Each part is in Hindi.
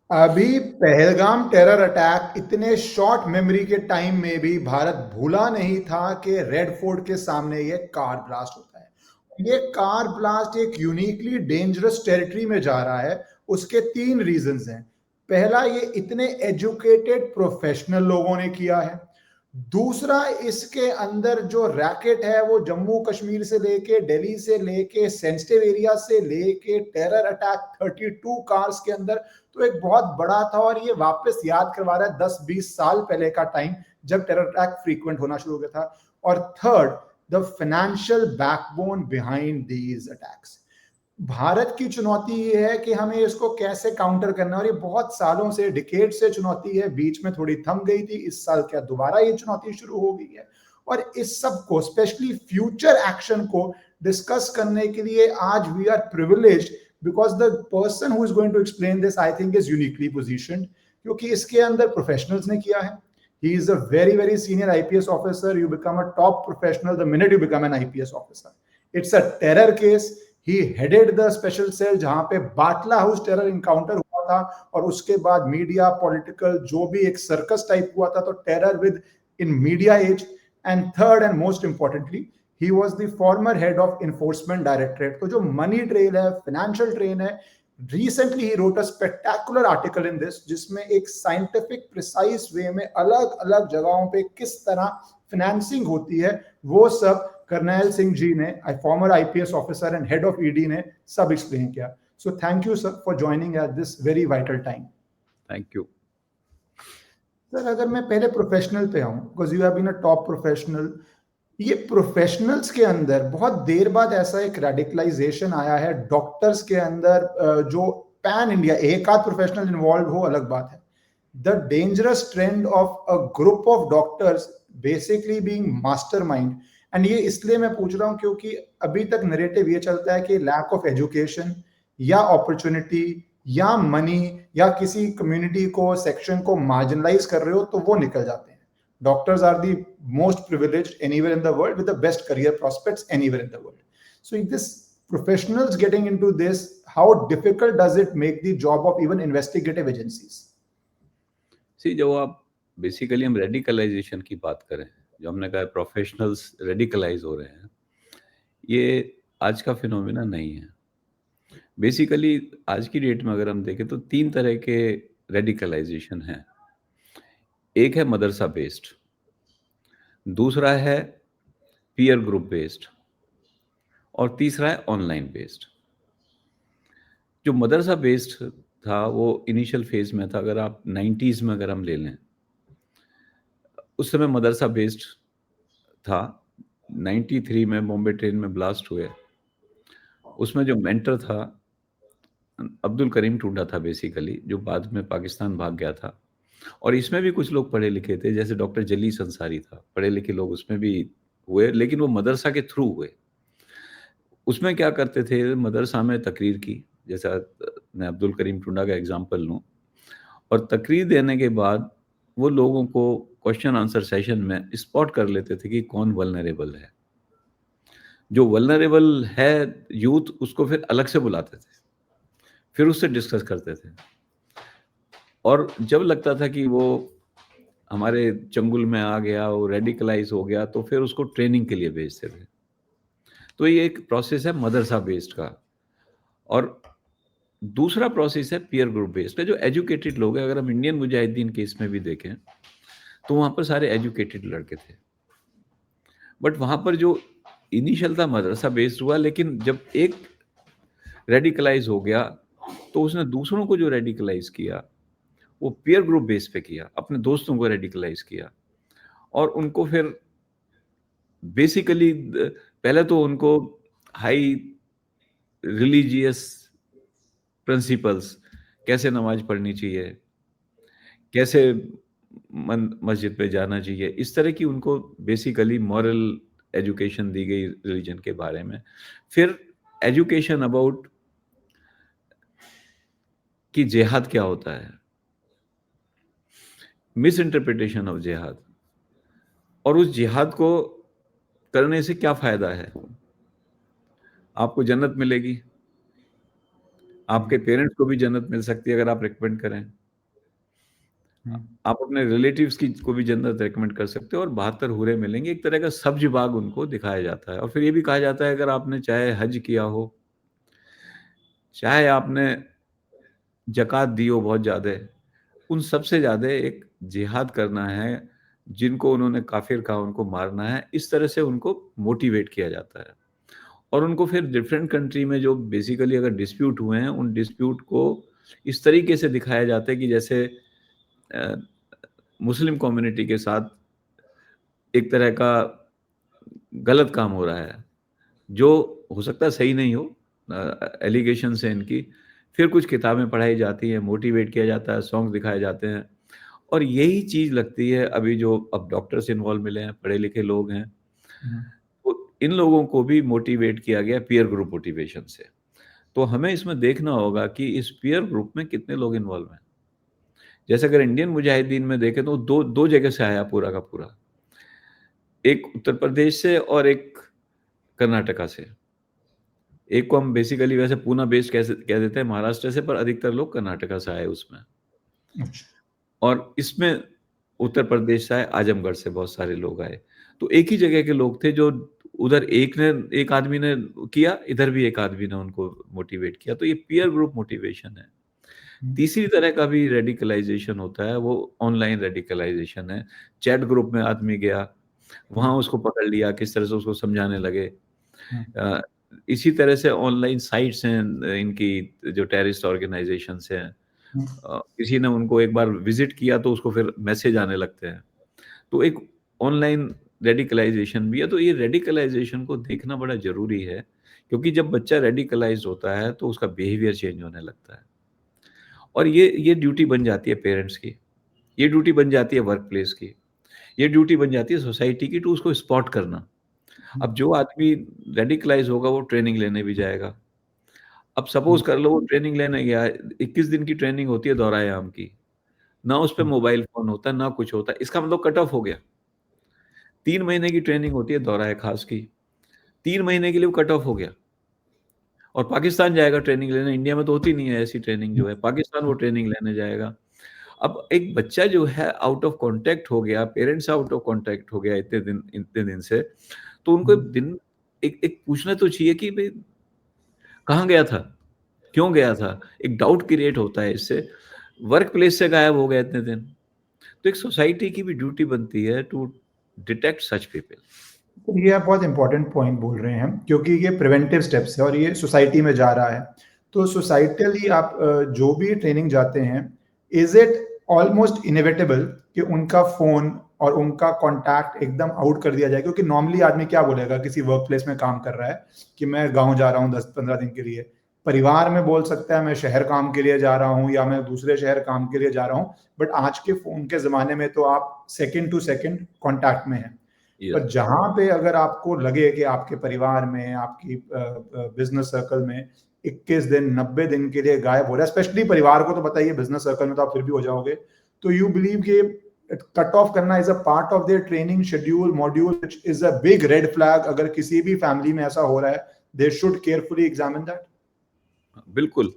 अभी पहलगाम टेरर अटैक, इतने शॉर्ट मेमोरी के टाइम में भी भारत भूला नहीं था कि रेड फोर्ट के सामने ये कार ब्लास्ट होता है। ये कार ब्लास्ट एक यूनिकली डेंजरस टेरिटरी में जा रहा है। उसके तीन रीजंस हैं। पहला, ये इतने एजुकेटेड प्रोफेशनल लोगों ने किया है। दूसरा, इसके अंदर जो रैकेट है वो जम्मू कश्मीर से लेके, दिल्ली से लेके, सेंसिटिव एरिया से लेके टेरर अटैक 32 कार्स के अंदर, तो एक बहुत बड़ा था। और ये वापस याद करवा रहा है 10-20 साल पहले का टाइम, जब टेरर अटैक फ्रीक्वेंट होना शुरू हो गया था। और third, the financial backbone behind these attacks. Bharat की चुनौती ये है कि हमें इसको कैसे काउंटर करना है। और ये बहुत सालों से, डिकेड से चुनौती है। बीच में थोड़ी थम गई थी, इस साल क्या दोबारा ये चुनौती शुरू हो गई है। और इस सब को, स्पेशली फ्यूचर एक्शन को डिस्कस करने के लिए आज we are privileged, because the person who is going to explain this I think is uniquely positioned, क्योंकि इसके अंदर प्रोफेशनल्स ने किया है। He is a very, very senior IPS officer. You become a top professional the minute you become an IPS officer. It's a terror case. He headed the special cell जहां पे बाटला हाउस टेरर इनकाउंटर हुआ था, और उसके बाद मीडिया, पॉलिटिकल, जो भी एक सर्कस टाइप हुआ था, तो terror within media age. And third and most importantly, he was the former head of enforcement directorate. तो जो मनी ट्रेल है, फाइनेंशियल ट्रेन है, recently he wrote a spectacular article in this, जिसमें एक साइंटिफिक प्रिसाइज वे में अलग अलग जगहों पे किस तरह फाइनेंसिंग होती है, वो सब करनैल सिंह जी ने, former IPS officer and head of ED ने, सब एक्सप्लेन किया। So thank you sir for joining at this very vital time. Thank you sir, अगर मैं पहले प्रोफेशनल पे आऊं, because you have been a top professional, ये प्रोफेशनल्स के अंदर बहुत देर बाद ऐसा एक रेडिकलाइजेशन आया है डॉक्टर्स के अंदर, जो पैन इंडिया, एक आध प्रोफेशनल इन्वॉल्व हो अलग बात है। The dangerous trend of a group of doctors basically being mastermind. And ये इसलिए मैं पूछ रहा हूं क्योंकि अभी तक नरेटिव ये चलता है कि लैक ऑफ एजुकेशन या अपॉर्चुनिटी या मनी या किसी कम्युनिटी को, सेक्शन को मार्जिनलाइज कर रहे हो तो वो निकल जाते हैं। Doctors are the most privileged anywhere in the world with the best career prospects anywhere in the world. So, if this professionals getting into this, how difficult does it make the job of even investigative agencies? जब आप बेसिकली हम रेडिकलाइजेशन की बात करें, जो हमने कहा प्रोफेशनल्स रेडिकलाइज हो रहे हैं, ये आज का फिनोमिना नहीं है। बेसिकली आज की डेट में अगर हम देखें तो 3 तरह के रेडिकलाइजेशन हैं। एक है मदरसा बेस्ड, दूसरा है पीयर ग्रुप बेस्ड, और तीसरा है ऑनलाइन बेस्ड। जो मदरसा बेस्ड था वो इनिशियल फेज में था। अगर आप 90s में अगर हम ले लें, उस समय मदरसा बेस्ड था। 93 में बॉम्बे ट्रेन में ब्लास्ट हुए, उसमें जो मेंटर था अब्दुल करीम टुंडा था बेसिकली, जो बाद में पाकिस्तान भाग गया था। और इसमें भी कुछ लोग पढ़े लिखे थे, जैसे डॉक्टर जलीस अंसारी था, पढ़े लिखे लोग उसमें भी हुए, लेकिन वो मदरसा के थ्रू हुए। उसमें क्या करते थे, मदरसा में तकरीर की, जैसा मैं अब्दुल करीम टुंडा का एग्जांपल लूँ, और तकरीर देने के बाद वो लोगों को क्वेश्चन आंसर सेशन में स्पॉट कर लेते थे कि कौन वल्नरेबल है। जो वल्नरेबल है यूथ, उसको फिर अलग से बुलाते थे, फिर उससे डिस्कस करते थे। और जब लगता था कि वो हमारे चंगुल में आ गया, वो रेडिकलाइज हो गया, तो फिर उसको ट्रेनिंग के लिए भेजते थे। तो ये एक प्रोसेस है मदरसा बेस्ड का। और दूसरा प्रोसेस है पीयर ग्रुप बेस्ड, जो एजुकेटेड लोग हैं। अगर हम इंडियन मुजाहिदीन केस में भी देखें तो वहाँ पर सारे एजुकेटेड लड़के थे, बट वहाँ पर जो इनिशियल था मदरसा बेस्ड हुआ, लेकिन जब एक रेडिकलाइज हो गया तो उसने दूसरों को जो रेडिकलाइज किया वो पीयर ग्रुप बेस पे किया, अपने दोस्तों को रेडिकलाइज किया। और उनको फिर बेसिकली पहले तो उनको हाई रिलीजियस प्रिंसिपल्स, कैसे नमाज पढ़नी चाहिए, कैसे मस्जिद पे जाना चाहिए, इस तरह की उनको बेसिकली मॉरल एजुकेशन दी गई रिलीजन के बारे में। फिर एजुकेशन अबाउट कि जिहाद क्या होता है, मिस इंटरप्रिटेशन ऑफ जिहाद, और उस जिहाद को करने से क्या फायदा है, आपको जन्नत मिलेगी, आपके पेरेंट्स को भी जन्नत मिल सकती है अगर आप रिकमेंड करें। आप अपने रिलेटिव्स की को भी जन्नत रिकमेंड कर सकते हो और 72 हूरें मिलेंगे। एक तरह का सब्ज बाग उनको दिखाया जाता है और फिर ये भी कहा जाता है अगर आपने चाहे हज किया हो, चाहे आपने ज़कात दी हो बहुत ज़्यादा, उन सबसे ज़्यादा एक जिहाद करना है, जिनको उन्होंने काफ़िर कहा उनको मारना है, इस तरह से उनको मोटिवेट किया जाता है। और उनको फिर डिफरेंट कंट्री में जो बेसिकली अगर डिस्प्यूट हुए हैं, उन डिस्प्यूट को इस तरीके से दिखाया जाता है कि जैसे अ, मुस्लिम कम्युनिटी के साथ एक तरह का गलत काम हो रहा है, जो हो सकता है सही नहीं हो एलिगेशंस हैं इनकी। फिर कुछ किताबें पढ़ाई जाती हैं, मोटिवेट किया जाता है, सॉन्ग दिखाए जाते हैं और यही चीज़ लगती है अभी जो अब डॉक्टर्स इन्वॉल्व मिले हैं, पढ़े-लिखे लोग हैं, तो इन लोगों को भी मोटिवेट किया गया पीयर ग्रुप मोटिवेशन से। तो हमें इसमें देखना होगा कि इस पीयर ग्रुप में कितने लोग इन्वॉल्व हैं। जैसे अगर इंडियन मुजाहिदीन में देखें तो 2 जगह से आया पूरा का पूरा। एक उत्तर प्रदेश से और एक कर्नाटका से। एक को हम बेसिकली वैसे पूना बेस्ड कह देते हैं महाराष्ट्र से, पर अधिकतर लोग कर्नाटका से आए उसमें। अच्छा। और इसमें उत्तर प्रदेश से आए, आजमगढ़ से बहुत सारे लोग आए। तो एक ही जगह के लोग थे जो उधर एक आदमी ने किया, इधर भी एक आदमी ने उनको मोटिवेट किया। तो ये पीयर ग्रुप मोटिवेशन है। तीसरी तरह का भी रेडिकलाइजेशन होता है, वो ऑनलाइन रेडिकलाइजेशन है। चैट ग्रुप में आदमी गया, वहाँ उसको पकड़ लिया, किस तरह से उसको समझाने लगे। अ, इसी तरह से ऑनलाइन साइट्स हैं इनकी जो टेररिस्ट ऑर्गेनाइजेशंस हैं। किसी ने उनको एक बार विज़िट किया तो उसको फिर मैसेज आने लगते हैं। तो एक ऑनलाइन रेडिकलाइजेशन भी है, तो ये रेडिकलाइजेशन को देखना बड़ा ज़रूरी है, क्योंकि जब बच्चा रेडिकलाइज़्ड होता है तो उसका बिहेवियर चेंज होने लगता है। और ये ड्यूटी बन जाती है पेरेंट्स की, ये ड्यूटी बन जाती है वर्क प्लेस की, ये ड्यूटी बन जाती है सोसाइटी की, तो उसको स्पॉट करना। अब जो आदमी रेडिकलाइज़ होगा वो ट्रेनिंग लेने भी जाएगा। अब सपोज़ कर लो वो ट्रेनिंग लेने गया, 21 दिन की ट्रेनिंग होती है दोहराए-आम की, ना उस पे मोबाइल फ़ोन होता है, ना कुछ होता है, इसका मतलब कट ऑफ हो गया। 3 महीने की ट्रेनिंग होती है दोहराए-खास की, 3 महीने के लिए वो कट ऑफ हो गया और पाकिस्तान जाएगा ट्रेनिंग लेने, इंडिया में तो होती नहीं है ऐसी ट्रेनिंग जो है, पाकिस्तान वो ट्रेनिंग लेने जाएगा। अब एक बच्चा जो है आउट ऑफ कॉन्टैक्ट हो गया, पेरेंट्स आउट ऑफ कॉन्टैक्ट हो गया इतने दिन से, तो उनको दिन एक एक पूछना तो चाहिए कि भई कहाँ गया था? क्यों गया था? एक डाउट क्रिएट होता है इससे। वर्क प्लेस से गायब हो गया इतने दिन। तो एक सोसाइटी की भी ड्यूटी बनती है टू डिटेक्ट सच पीपल। तो ये आप बहुत इंपॉर्टेंट पॉइंट बोल रहे हैं क्योंकि ये प्रिवेंटिव स्टेप्स है और ये सोसाइटी में जा रहा है। तो सोसाइटली आप जो भी ट्रेनिंग जाते हैं, इज़ इट ऑलमोस्ट इनेविटेबल कि उनका फ़ोन और उनका कॉन्टैक्ट एकदम आउट कर दिया जाए? क्योंकि नॉर्मली आदमी क्या बोलेगा किसी वर्क प्लेस में काम कर रहा है कि मैं गाँव जा रहा हूँ 10-15 दिन के लिए। परिवार में बोल सकता है मैं शहर काम के लिए जा रहा हूँ या मैं दूसरे शहर काम के लिए जा रहा हूँ। बट आज के फ़ोन के ज़माने में तो आप सेकंड टू सेकंड कॉन्टैक्ट में हैं। यस, पर जहाँ पे अगर आपको लगे कि आपके परिवार में, आपकी बिज़नेस सर्कल में 21 दिन, 90 दिन के लिए गायब हो रहा है, स्पेशली परिवार को तो पता ही है, बिज़नेस सर्कल में तो आप फिर भी हो जाओगे। तो यू बिलीव कि कट ऑफ करना is a part of their training schedule, module, which is a big red flag अगर किसी भी फैमिली में ऐसा हो रहा है, they should carefully examine that? बिल्कुल।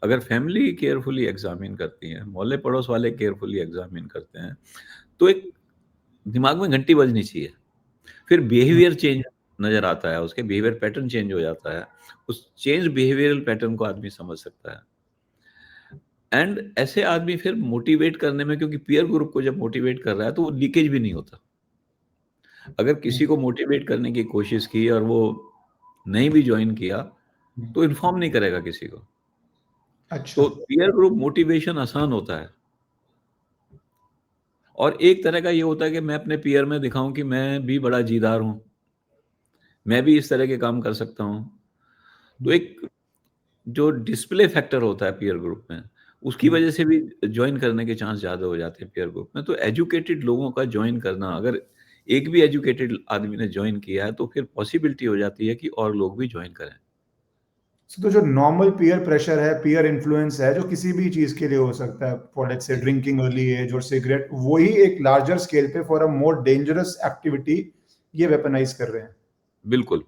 अगर फैमिली केयरफुली एग्ज़ामिन करती है, मोहल्ले-पड़ोस वाले केयरफुली एग्ज़ामिन करते हैं, तो एक दिमाग में घंटी बजनी चाहिए। फिर बिहेवियर चेंज नज़र आता है, उसके बिहेवियर पैटर्न चेंज हो जाता है। उस चेंज बिहेवियरल पैटर्न को आदमी समझ सकता है। एंड ऐसे आदमी फिर मोटिवेट करने में, क्योंकि पीयर ग्रुप को जब मोटिवेट कर रहा है, तो वो लीकेज भी नहीं होता। अगर किसी को मोटिवेट करने की कोशिश की और वो नहीं भी जॉइन किया, तो इन्फॉर्म नहीं करेगा किसी को। अच्छा। तो पीयर ग्रुप मोटिवेशन आसान होता है और एक तरह का ये होता है कि मैं अपने पीयर में दिखाऊँ कि मैं भी बड़ा जीदार हूँ, मैं भी इस तरह के काम कर सकता हूँ। तो एक जो डिस्प्ले फैक्टर होता है पीयर ग्रुप में, उसकी वजह से भी जॉइन करने के चांस ज़्यादा हो जाते हैं पीयर ग्रुप में। तो एजुकेटेड लोगों का जॉइन करना, अगर एक भी एजुकेटेड आदमी ने जॉइन किया है, तो फिर पॉसिबिलिटी हो जाती है कि और लोग भी जॉइन करें। तो जो नॉर्मल पीयर प्रेशर है, पीयर इन्फ्लुएंस है, जो किसी भी चीज़ के लिए हो सकता है, for let's say drinking early age और सिगरेट, वही एक लार्जर स्केल पे for a more dangerous activity ये वेपनाइज़ कर रहे हैं। बिल्कुल।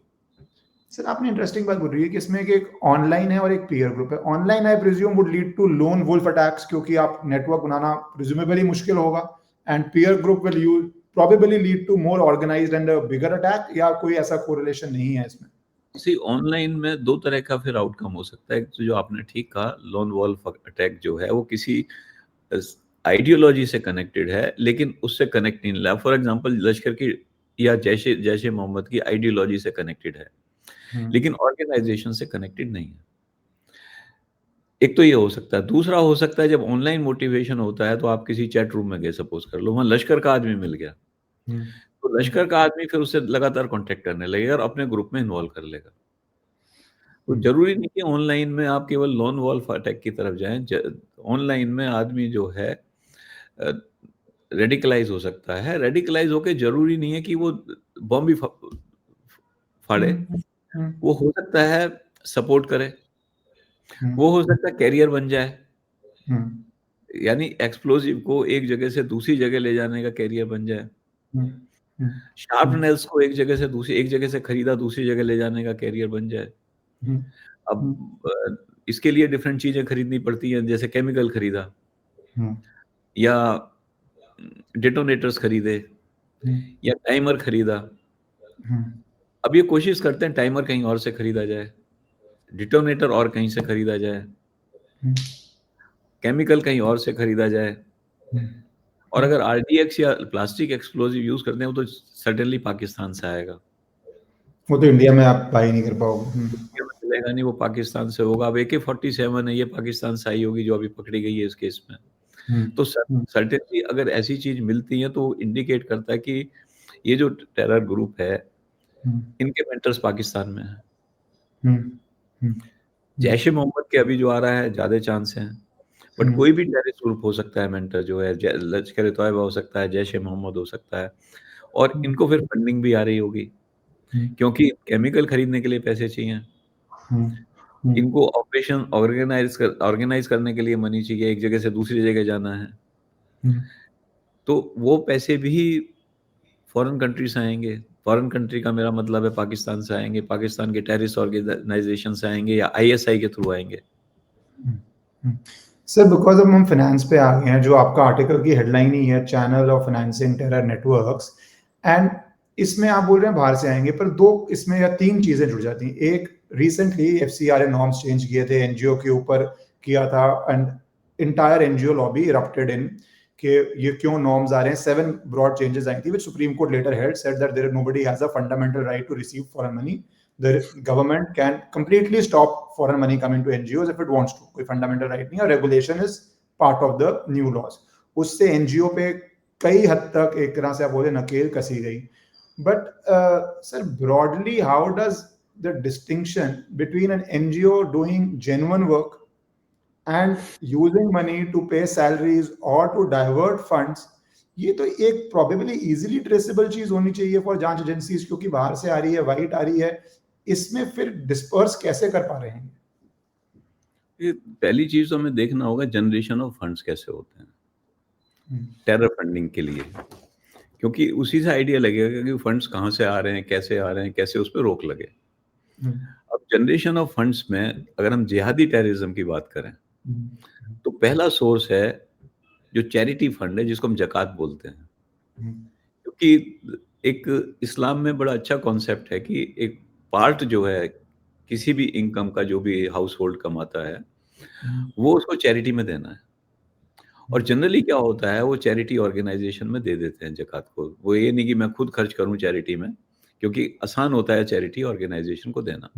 सर आपने इंटरेस्टिंग बात बोल रही है कि इसमें एक ऑनलाइन है और एक पीयर ग्रुप है। Online I presume would lead to lone wolf attacks, क्योंकि आप नेटवर्क बनाना प्रिज्यूमेबली मुश्किल होगा, and peer group will you probably lead to more organized and a bigger attack, या कोई ऐसा कोरिलेशन नहीं है इसमें? सी ऑनलाइन में दो तरह का फिर आउटकम हो सकता है। तो जो आपने ठीक कहा, लोन वॉल्फ अटैक जो है वो किसी आइडियोलॉजी से कनेक्टेड है, लेकिन उससे कनेक्ट नहीं रहा। फॉर एग्जांपल लश्कर की या जैश ए मोहम्मद की आइडियोलॉजी से कनेक्टेड है, लेकिन ऑर्गेनाइजेशन से कनेक्टेड नहीं है। एक तो ये हो सकता है। दूसरा हो सकता है जब ऑनलाइन मोटिवेशन होता है तो आप किसी चैट रूम में गए, सपोज कर लो, वहाँ लश्कर का आदमी मिल गया, तो लश्कर का आदमी फिर उससे लगातार कांटेक्ट करने लगेगा और अपने ग्रुप में इन्वॉल्व कर लेगा। तो जरूरी नहीं कि ऑनलाइन में आप केवल लोन वॉल्फ अटैक की तरफ जाएं। ऑनलाइन में आदमी जो है रेडिकलाइज हो सकता है। रेडिकलाइज होके जरूरी नहीं है कि वो बॉम्ब भी फाड़े। वो हो सकता है सपोर्ट करे, वो हो सकता है कैरियर बन जाए, यानी एक्सप्लोजिव को एक जगह से दूसरी जगह ले जाने का कैरियर बन जाए। शार्प नेल्स को एक जगह से खरीदा दूसरी जगह ले जाने का कैरियर बन जाए। अब इसके लिए डिफरेंट चीजें खरीदनी पड़ती हैं, जैसे केमिकल खरीदा या डेटोनेटर्स खरीदे या टाइमर खरीदा। अब ये कोशिश करते हैं टाइमर कहीं और से खरीदा जाए, डिटोनेटर और कहीं से खरीदा जाए, केमिकल कहीं और से खरीदा जाए, और अगर आरडीएक्स या प्लास्टिक एक्सप्लोजिव यूज करते हैं तो सर्टेनली पाकिस्तान से आएगा। वो तो इंडिया में आप बाई नहीं कर पाओगे। इंडिया में चलेगा नहीं, वो पाकिस्तान से होगा। अब AK-47 है, ये पाकिस्तान से आई होगी जो अभी पकड़ी गई है इस केस में। तो सर्टेनली अगर ऐसी चीज मिलती है तो इंडिकेट करता है कि ये जो टेरर ग्रुप है इनके मेंटर्स पाकिस्तान में है। जैश ए मोहम्मद के अभी जो आ रहा है ज्यादा चांस है, बट कोई भी टेररिस्ट ग्रुप हो सकता है मेंटर जो है। लश्कर ए तोयबा हो सकता है, जैश ए मोहम्मद हो सकता है, और इनको फिर फंडिंग भी आ रही होगी क्योंकि केमिकल खरीदने के लिए पैसे चाहिए, इनको ऑपरेशन ऑर्गेनाइज करने के लिए मनी चाहिए, एक जगह से दूसरी जगह जाना है, तो वो पैसे भी फॉरेन कंट्री से आएंगे। फॉरेन कंट्री का मेरा मतलब है पाकिस्तान से आएंगे, पाकिस्तान के टेररिस्ट ऑर्गेनाइजेशन से आएंगे या आईएसआई के थ्रू आएंगे। सर बिकॉज अब हम फाइनेंस पे आ गए हैं, जो आपका आर्टिकल की हेडलाइन ही है, channel of financing terror networks, and इसमें आप बोल रहे हैं बाहर से आएंगे, पर दो इसमें या तीन चीजें जुड़ जाती हैं। एक, रिसेंटली एफसीआरए नॉर्म्स चेंज किए थे, एनजीओ के ऊपर किया था, and entire NGO lobby erupted इन कि ये क्यों नॉर्म्स आ रहे हैं। 7 ब्रॉड चेंजेस आई थी, which supreme court later held said that there nobody has a fundamental right to receive foreign money. The government can completely stop foreign money coming to NGOs if it wants to. कोई fundamental right नहीं है, और regulation is part of the new laws. उससे NGO पे कई हद तक एक तरह से आप बोले नकेल कसी गई। But sir, broadly, how does the distinction between an NGO doing genuine work and using money to pay salaries or to divert funds, ये तो एक probably easily traceable चीज होनी चाहिए for जांच एजेंसीज, क्योंकि बाहर से आ रही है, वाइट आ रही है, इसमें फिर डिस्पर्स कैसे कर पा रहे हैं? ये पहली चीज तो हमें देखना होगा जनरेशन ऑफ फंड्स कैसे होते हैं टेरर फंडिंग के लिए, क्योंकि उसी से आइडिया लगेगा कि फंड्स कहाँ से आ रहे हैं, कैसे आ रहे हैं, कैसे उस पर रोक लगे। अब जनरेशन ऑफ फंड्स में अगर हम जिहादी टेररिज्म की बात करें तो पहला सोर्स है जो चैरिटी फंड है, जिसको हम जकात बोलते हैं। क्योंकि एक इस्लाम में बड़ा अच्छा कॉन्सेप्ट है कि एक पार्ट जो है किसी भी इनकम का, जो भी हाउस होल्ड कमाता है, वो उसको चैरिटी में देना है। और जनरली क्या होता है, वो चैरिटी ऑर्गेनाइजेशन में दे देते हैं जकात को। वो ये नहीं कि मैं खुद खर्च करूं चैरिटी में, क्योंकि आसान होता है चैरिटी ऑर्गेनाइजेशन को देना।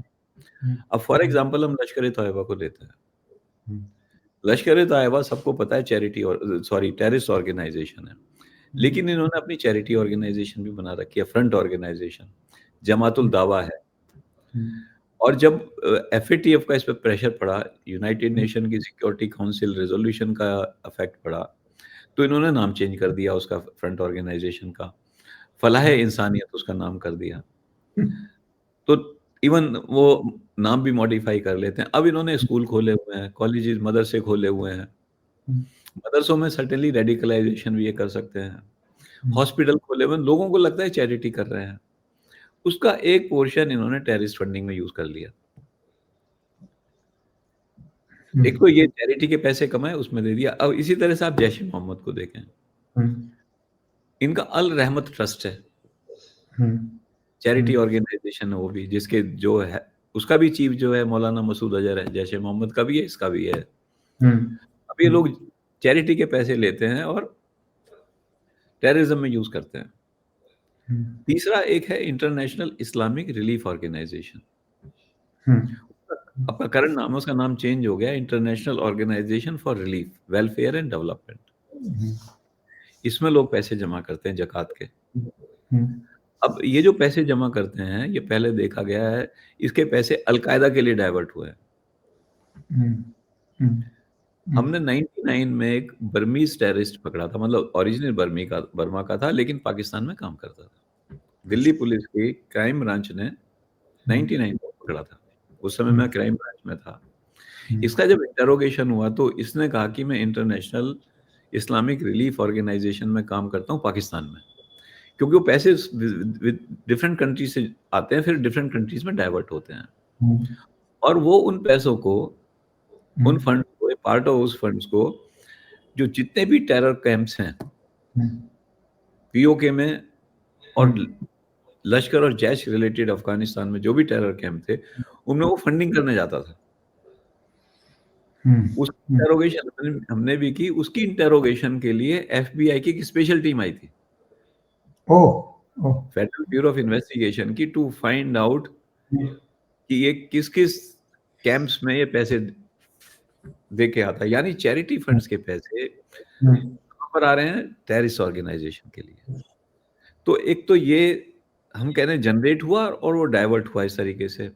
अब फॉर एग्जांपल हम लश्कर ए तोयबा को लेते हैं। लश्कर ए तोयबा सबको पता है चैरिटी और टेररिस्ट ऑर्गेनाइजेशन है, लेकिन इन्होंने अपनी चैरिटी ऑर्गेनाइजेशन भी बना रखी है, फ्रंट ऑर्गेनाइजेशन जमातुल दावा है। और जब FATF का इस पर प्रेशर पड़ा, यूनाइटेड नेशन की सिक्योरिटी काउंसिल रेजोल्यूशन का इफेक्ट पड़ा, तो इन्होंने नाम चेंज कर दिया उसका, फ्रंट ऑर्गेनाइजेशन का फलाह इंसानियत उसका नाम कर दिया। तो इवन वो नाम भी मॉडिफाई कर लेते हैं। अब इन्होंने स्कूल खोले हुए हैं, कॉलेजेस, मदरसे खोले हुए हैं। मदरसों में सर्टेनली रेडिकलाइजेशन भी ये कर सकते हैं। हॉस्पिटल खोले हुए, लोगों को लगता है चैरिटी कर रहे हैं। उसका एक पोर्शन इन्होंने टेररिस्ट फंडिंग में यूज कर लिया। एक तो ये चैरिटी के पैसे कमाए उसमें दे दिया। अब इसी तरह से आप जैश ए मोहम्मद को देखें, इनका अल रहमत ट्रस्ट है, चैरिटी ऑर्गेनाइजेशन है वो भी, जिसके जो है उसका भी चीफ जो है मौलाना मसूद अजहर है, जैश ए मोहम्मद का भी है, इसका भी है। अब ये लोग चैरिटी के पैसे लेते हैं और टेररिज्म में यूज करते हैं। तीसरा एक है इंटरनेशनल इस्लामिक रिलीफ ऑर्गेनाइजेशन, आपका करंट नाम है, उसका नाम चेंज हो गया, international organisation for relief welfare and development. इसमें लोग पैसे जमा करते हैं जकात के। अब ये जो पैसे जमा करते हैं, ये पहले देखा गया है, इसके पैसे अलकायदा के लिए डाइवर्ट हुए हैं। हमने 99 में एक बर्मीज टेररिस्ट पकड़ा था, मतलब ओरिजिनल बर्मा का था, लेकिन पाकिस्तान में काम करता था। दिल्ली पुलिस की क्राइम ब्रांच ने 99 में पकड़ा था, उस समय मैं क्राइम ब्रांच में था। इसका जब इंटरोगेशन हुआ तो इसने कहा कि मैं इंटरनेशनल इस्लामिक रिलीफ ऑर्गेनाइजेशन में काम करता हूँ पाकिस्तान में, क्योंकि वो पैसे डिफरेंट कंट्री से आते हैं, फिर डिफरेंट कंट्रीज में डाइवर्ट होते हैं, और वो उन पैसों को, उन फंड को, पार्ट ऑफ उस फंड्स को, जो जितने भी टेरर कैंप्स हैं पीओके में और लश्कर और जैश रिलेटेड अफगानिस्तान में जो भी टेरर कैंप थे, उनमें वो फंडिंग करने जाता था। उसकी इंटेरोगेशन हमने भी की। उसकी इंटेरोगेशन के लिए एफबीआई की एक स्पेशल टीम आई थी, फेडरल ब्यूरो ऑफ इन्वेस्टिगेशन की, टू फाइंड आउट कि ये किस किस कैंप्स में ये पैसे दे के आता है। यानी चैरिटी फंड्स के पैसे कहां पर आ रहे हैं? टेररिस्ट ऑर्गेनाइजेशन के लिए। तो एक तो ये हम कह रहे हैं जनरेट हुआ और वो डाइवर्ट हुआ इस तरीके से।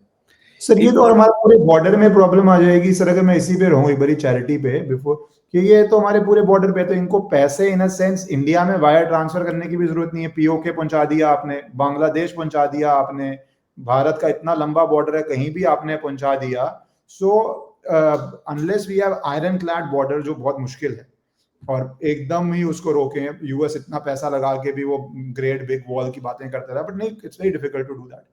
सर ये तो हमारे पूरे बॉर्डर में प्रॉब्लम आ जाएगी सर, अगर मैं इसी पे रहूं एक बारी चैरिटी पे बिफोर, कि ये तो हमारे पूरे बॉर्डर पे, तो इनको पैसे इन अ सेंस इंडिया में वायर ट्रांसफर करने की भी जरूरत नहीं है। पीओके पहुंचा दिया आपने, बांग्लादेश पहुंचा दिया आपने, भारत का इतना लंबा बॉर्डर है, कहीं भी आपने पहुंचा दिया। So unless we have ironclad border, जो बहुत मुश्किल है, और एकदम ही उसको रोके, यूएस इतना पैसा लगा के भी वो ग्रेट बिग वॉल की बातें करता रहा, बट नहीं, it's very difficult to do that.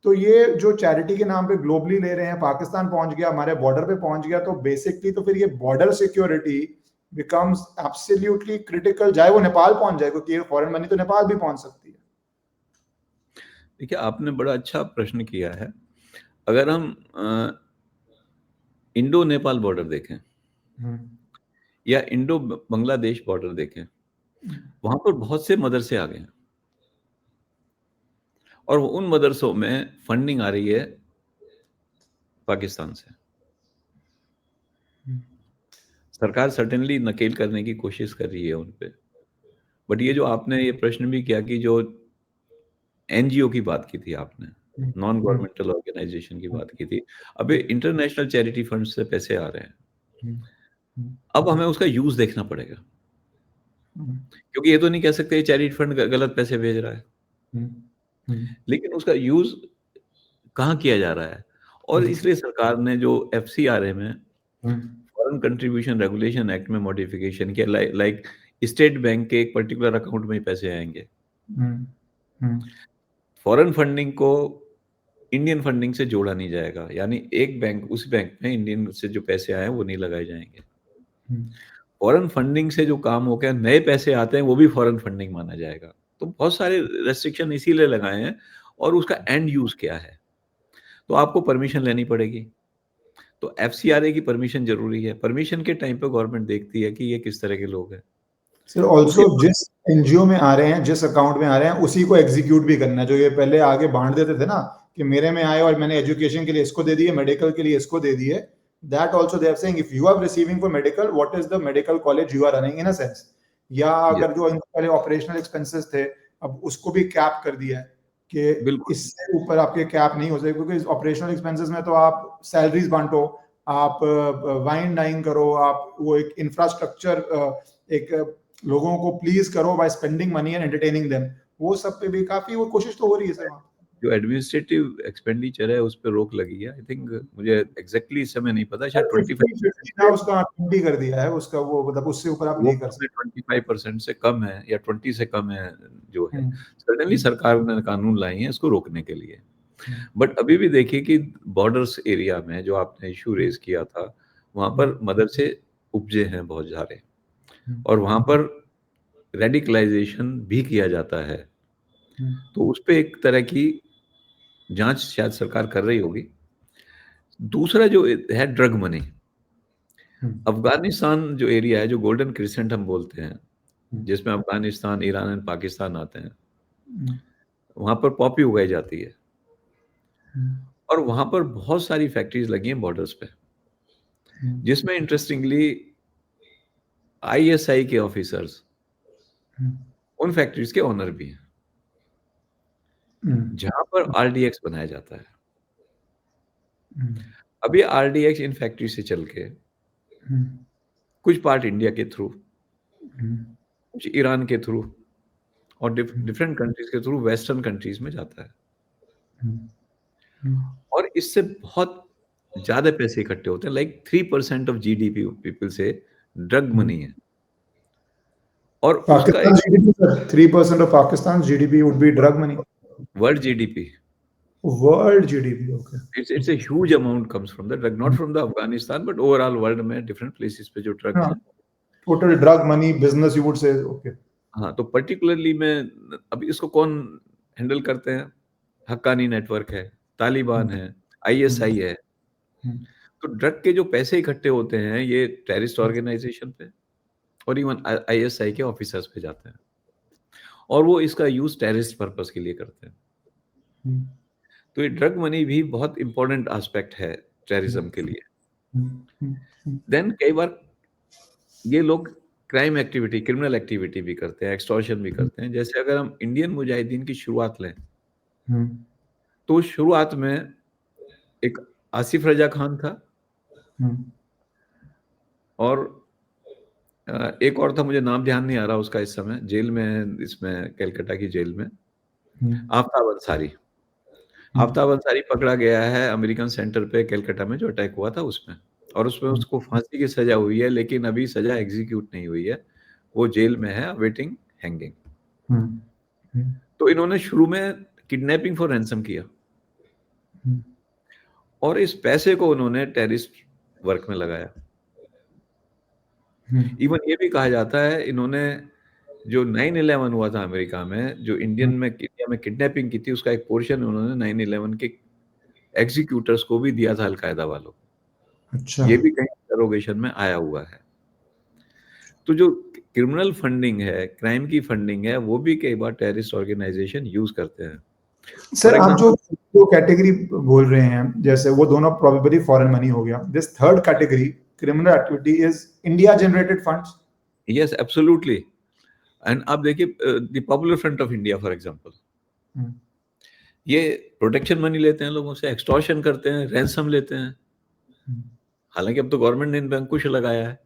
तो ये जो चैरिटी के नाम पे ग्लोबली ले रहे हैं, पाकिस्तान पहुंच गया, हमारे बॉर्डर पे पहुंच गया, तो बेसिकली तो फिर ये border security becomes absolutely critical, चाहे वो नेपाल पहुंच जाए, क्योंकि फॉरेन मनी तो नेपाल भी पहुंच सकती है। देखिए, आपने बड़ा अच्छा प्रश्न किया है। अगर हम इंडो नेपाल बॉर्डर देखें या इंडो बांग्लादेश बॉर्डर देखें, वहां पर बहुत से मदरसे आ गए हैं, और उन मदरसों में फंडिंग आ रही है पाकिस्तान से। सरकार सर्टेनली नकेल करने की कोशिश कर रही है उन पे, बट ये जो आपने ये प्रश्न भी किया कि जो एनजीओ की बात की थी आपने, नॉन गवर्नमेंटल ऑर्गेनाइजेशन की बात की थी, अब इंटरनेशनल चैरिटी फंड से पैसे आ रहे हैं, अब हमें उसका यूज देखना पड़ेगा, क्योंकि ये तो नहीं कह सकते चैरिटी फंड गलत पैसे भेज रहा है, लेकिन उसका यूज कहाँ किया जा रहा है। और इसलिए सरकार ने जो एफसीआरए में, फॉरेन कंट्रीब्यूशन रेगुलेशन एक्ट में मॉडिफिकेशन किया, लाइक स्टेट बैंक के एक पर्टिकुलर अकाउंट में ही पैसे आएंगे। फॉरेन फंडिंग को इंडियन फंडिंग से जोड़ा नहीं जाएगा, यानी एक बैंक, उस बैंक में इंडियन से जो पैसे आए वो नहीं लगाए जाएंगे। फॉरेन फंडिंग से जो काम हो गया, नए पैसे आते हैं, वो भी फॉरेन फंडिंग माना जाएगा। तो बहुत सारे रेस्ट्रिक्शन इसीलिए लगाए हैं। और उसका एंड यूज क्या है, तो आपको परमिशन लेनी पड़ेगी। तो एफसीआरए की परमिशन जरूरी है। परमिशन के टाइम पे गवर्नमेंट देखती है कि ये किस तरह के लोग हैं। सर ऑल्सो जिस एनजीओ में आ रहे हैं, जिस अकाउंट में आ रहे हैं, उसी को एग्जीक्यूट भी करना है। जो ये पहले आगे बांट देते थे ना, कि मेरे में आए और मैंने एजुकेशन के लिए इसको दे दिए, मेडिकल के लिए इसको दे दिए, that also they are saying if you are receiving for medical, what is the medical college you are running in a sense. या अगर जो पहले ऑपरेशनल एक्सपेंसेस थे, अब उसको भी कैप कर दिया है कि इससे ऊपर आपके कैप नहीं हो सकते, क्योंकि ऑपरेशनल एक्सपेंसेस में तो आप सैलरीज बांटो, आप वाइन डाइन करो, आप वो एक इंफ्रास्ट्रक्चर, एक लोगों को प्लीज करो by spending money and entertaining them, वो सब पे भी काफी वो कोशिश तो हो रही है सर। जो एडमिनिस्ट्रेटिव एक्सपेंडिचर है उस पे रोक लगी है। आई थिंक मुझे एग्जैक्टली इस समय नहीं पता, शायद 50 ना उसका 20 कर दिया है उसका, वो मतलब उससे ऊपर आप नहीं कर सकते। 25% से कम है या 20 से कम है जो है। हम्म, सडनली सरकार ने कानून लाई है इसको रोकने के लिए। हम्म, बट अभी भी देखिए कि बॉर्डर्स एरिया में जो आपने इशू रेज किया था, वहां पर मदरसे उपजे हैं बहुत सारे, और वहां पर रेडिकलाइजेशन भी किया जाता है। तो उस पे एक तरह की जांच शायद सरकार कर रही होगी। दूसरा जो है ड्रग मनी, अफगानिस्तान जो एरिया है, जो गोल्डन क्रिसेंट हम बोलते हैं, जिसमें अफगानिस्तान, ईरान एंड पाकिस्तान आते हैं, वहां पर पॉपी उगाई जाती है और वहां पर बहुत सारी फैक्ट्रीज लगी हैं बॉर्डर्स पे, जिसमें इंटरेस्टिंगली आईएसआई के ऑफिसर्स उन फैक्ट्रीज के ओनर भी हैं, जहां पर आरडीएक्स बनाया जाता है। अब ये आरडीएक्स इन फैक्ट्री से चल के कुछ पार्ट इंडिया के थ्रू, कुछ ईरान के थ्रू और डिफरेंट कंट्रीज के थ्रू वेस्टर्न कंट्रीज में जाता है, और इससे बहुत ज्यादा पैसे इकट्ठे होते हैं। लाइक 3% ऑफ जीडीपी पीपल से ड्रग मनी है। और उसका Pakistan GDP, sir, 3% of Pakistan's GDP would be drug money. World GDP, World GDP, okay. It's a huge amount comes from the drug, not from the Afghanistan but overall world में डिफरेंट प्लेसेस पे जो ड्रग है। Total drug money business you would say, okay. हाँ, तो पर्टिकुलरली मैं अब इसको कौन हैंडल करते हैं? हक्कानी नेटवर्क है, तालिबान है, आईएसआई है। तो ड्रग के जो पैसे इकट्ठे होते हैं ये टेररिस्ट ऑर्गेनाइजेशन पे और इवन आईएसआई के ऑफिसर्स पे जाते हैं, और वो इसका यूज टेररिस्ट पर्पस के लिए करते हैं। तो ये ड्रग मनी भी बहुत इंपॉर्टेंट एस्पेक्ट है टेररिज्म के लिए। देन कई बार ये लोग क्राइम एक्टिविटी, क्रिमिनल एक्टिविटी भी करते हैं, एक्सटॉर्शन भी करते हैं। जैसे अगर हम इंडियन मुजाहिदीन की शुरुआत लें, तो शुरुआत में एक आसिफ रजा खान था, और एक और था, मुझे नाम ध्यान नहीं आ रहा उसका इस समय, जेल में है, इसमें कलकत्ता की जेल में, आफ्ताब अंसारी। आफ्ताब अंसारी पकड़ा गया है अमेरिकन सेंटर पे कलकत्ता में जो अटैक हुआ था उसमें, और उसमें उसको फांसी की सजा हुई है, लेकिन अभी सजा एग्जीक्यूट नहीं हुई है, वो जेल में है अवेटिंग हैंगिंग। तो इन्होंने शुरू में किडनैपिंग फॉर रैंसम किया, और इस पैसे को उन्होंने टेररिस्ट वर्क में लगाया। इवन ये भी कहा जाता है इन्होंने जो 9/11 हुआ था अमेरिका में, जो इंडिया में किडनैपिंग की थी, उसका एक पोर्शन उन्होंने 9/11 के एग्जीक्यूटर्स को भी दिया था, अलकायदा वालों को। अच्छा। ये भी कहीं इंटरोगेशन में आया हुआ है। तो जो क्रिमिनल फंडिंग है, क्राइम की फंडिंग है, वो भी कई बार टेररिस्ट ऑर्गेनाइजेशन यूज करते हैं। सर आप जो कैटेगरी बोल रहे हैं, जैसे वो दोनों प्रोबेबली फॉरेन मनी हो गया, this third category criminal activity is India generated funds. Yes, absolutely. And आप देखिए the popular front of India for example, ये प्रोटेक्शन मनी लेते हैं लोगों से, एक्सटॉर्शन करते हैं, रैंसम लेते हैं। हालांकि अब तो गवर्नमेंट ने इन पे अंकुश लगाया है,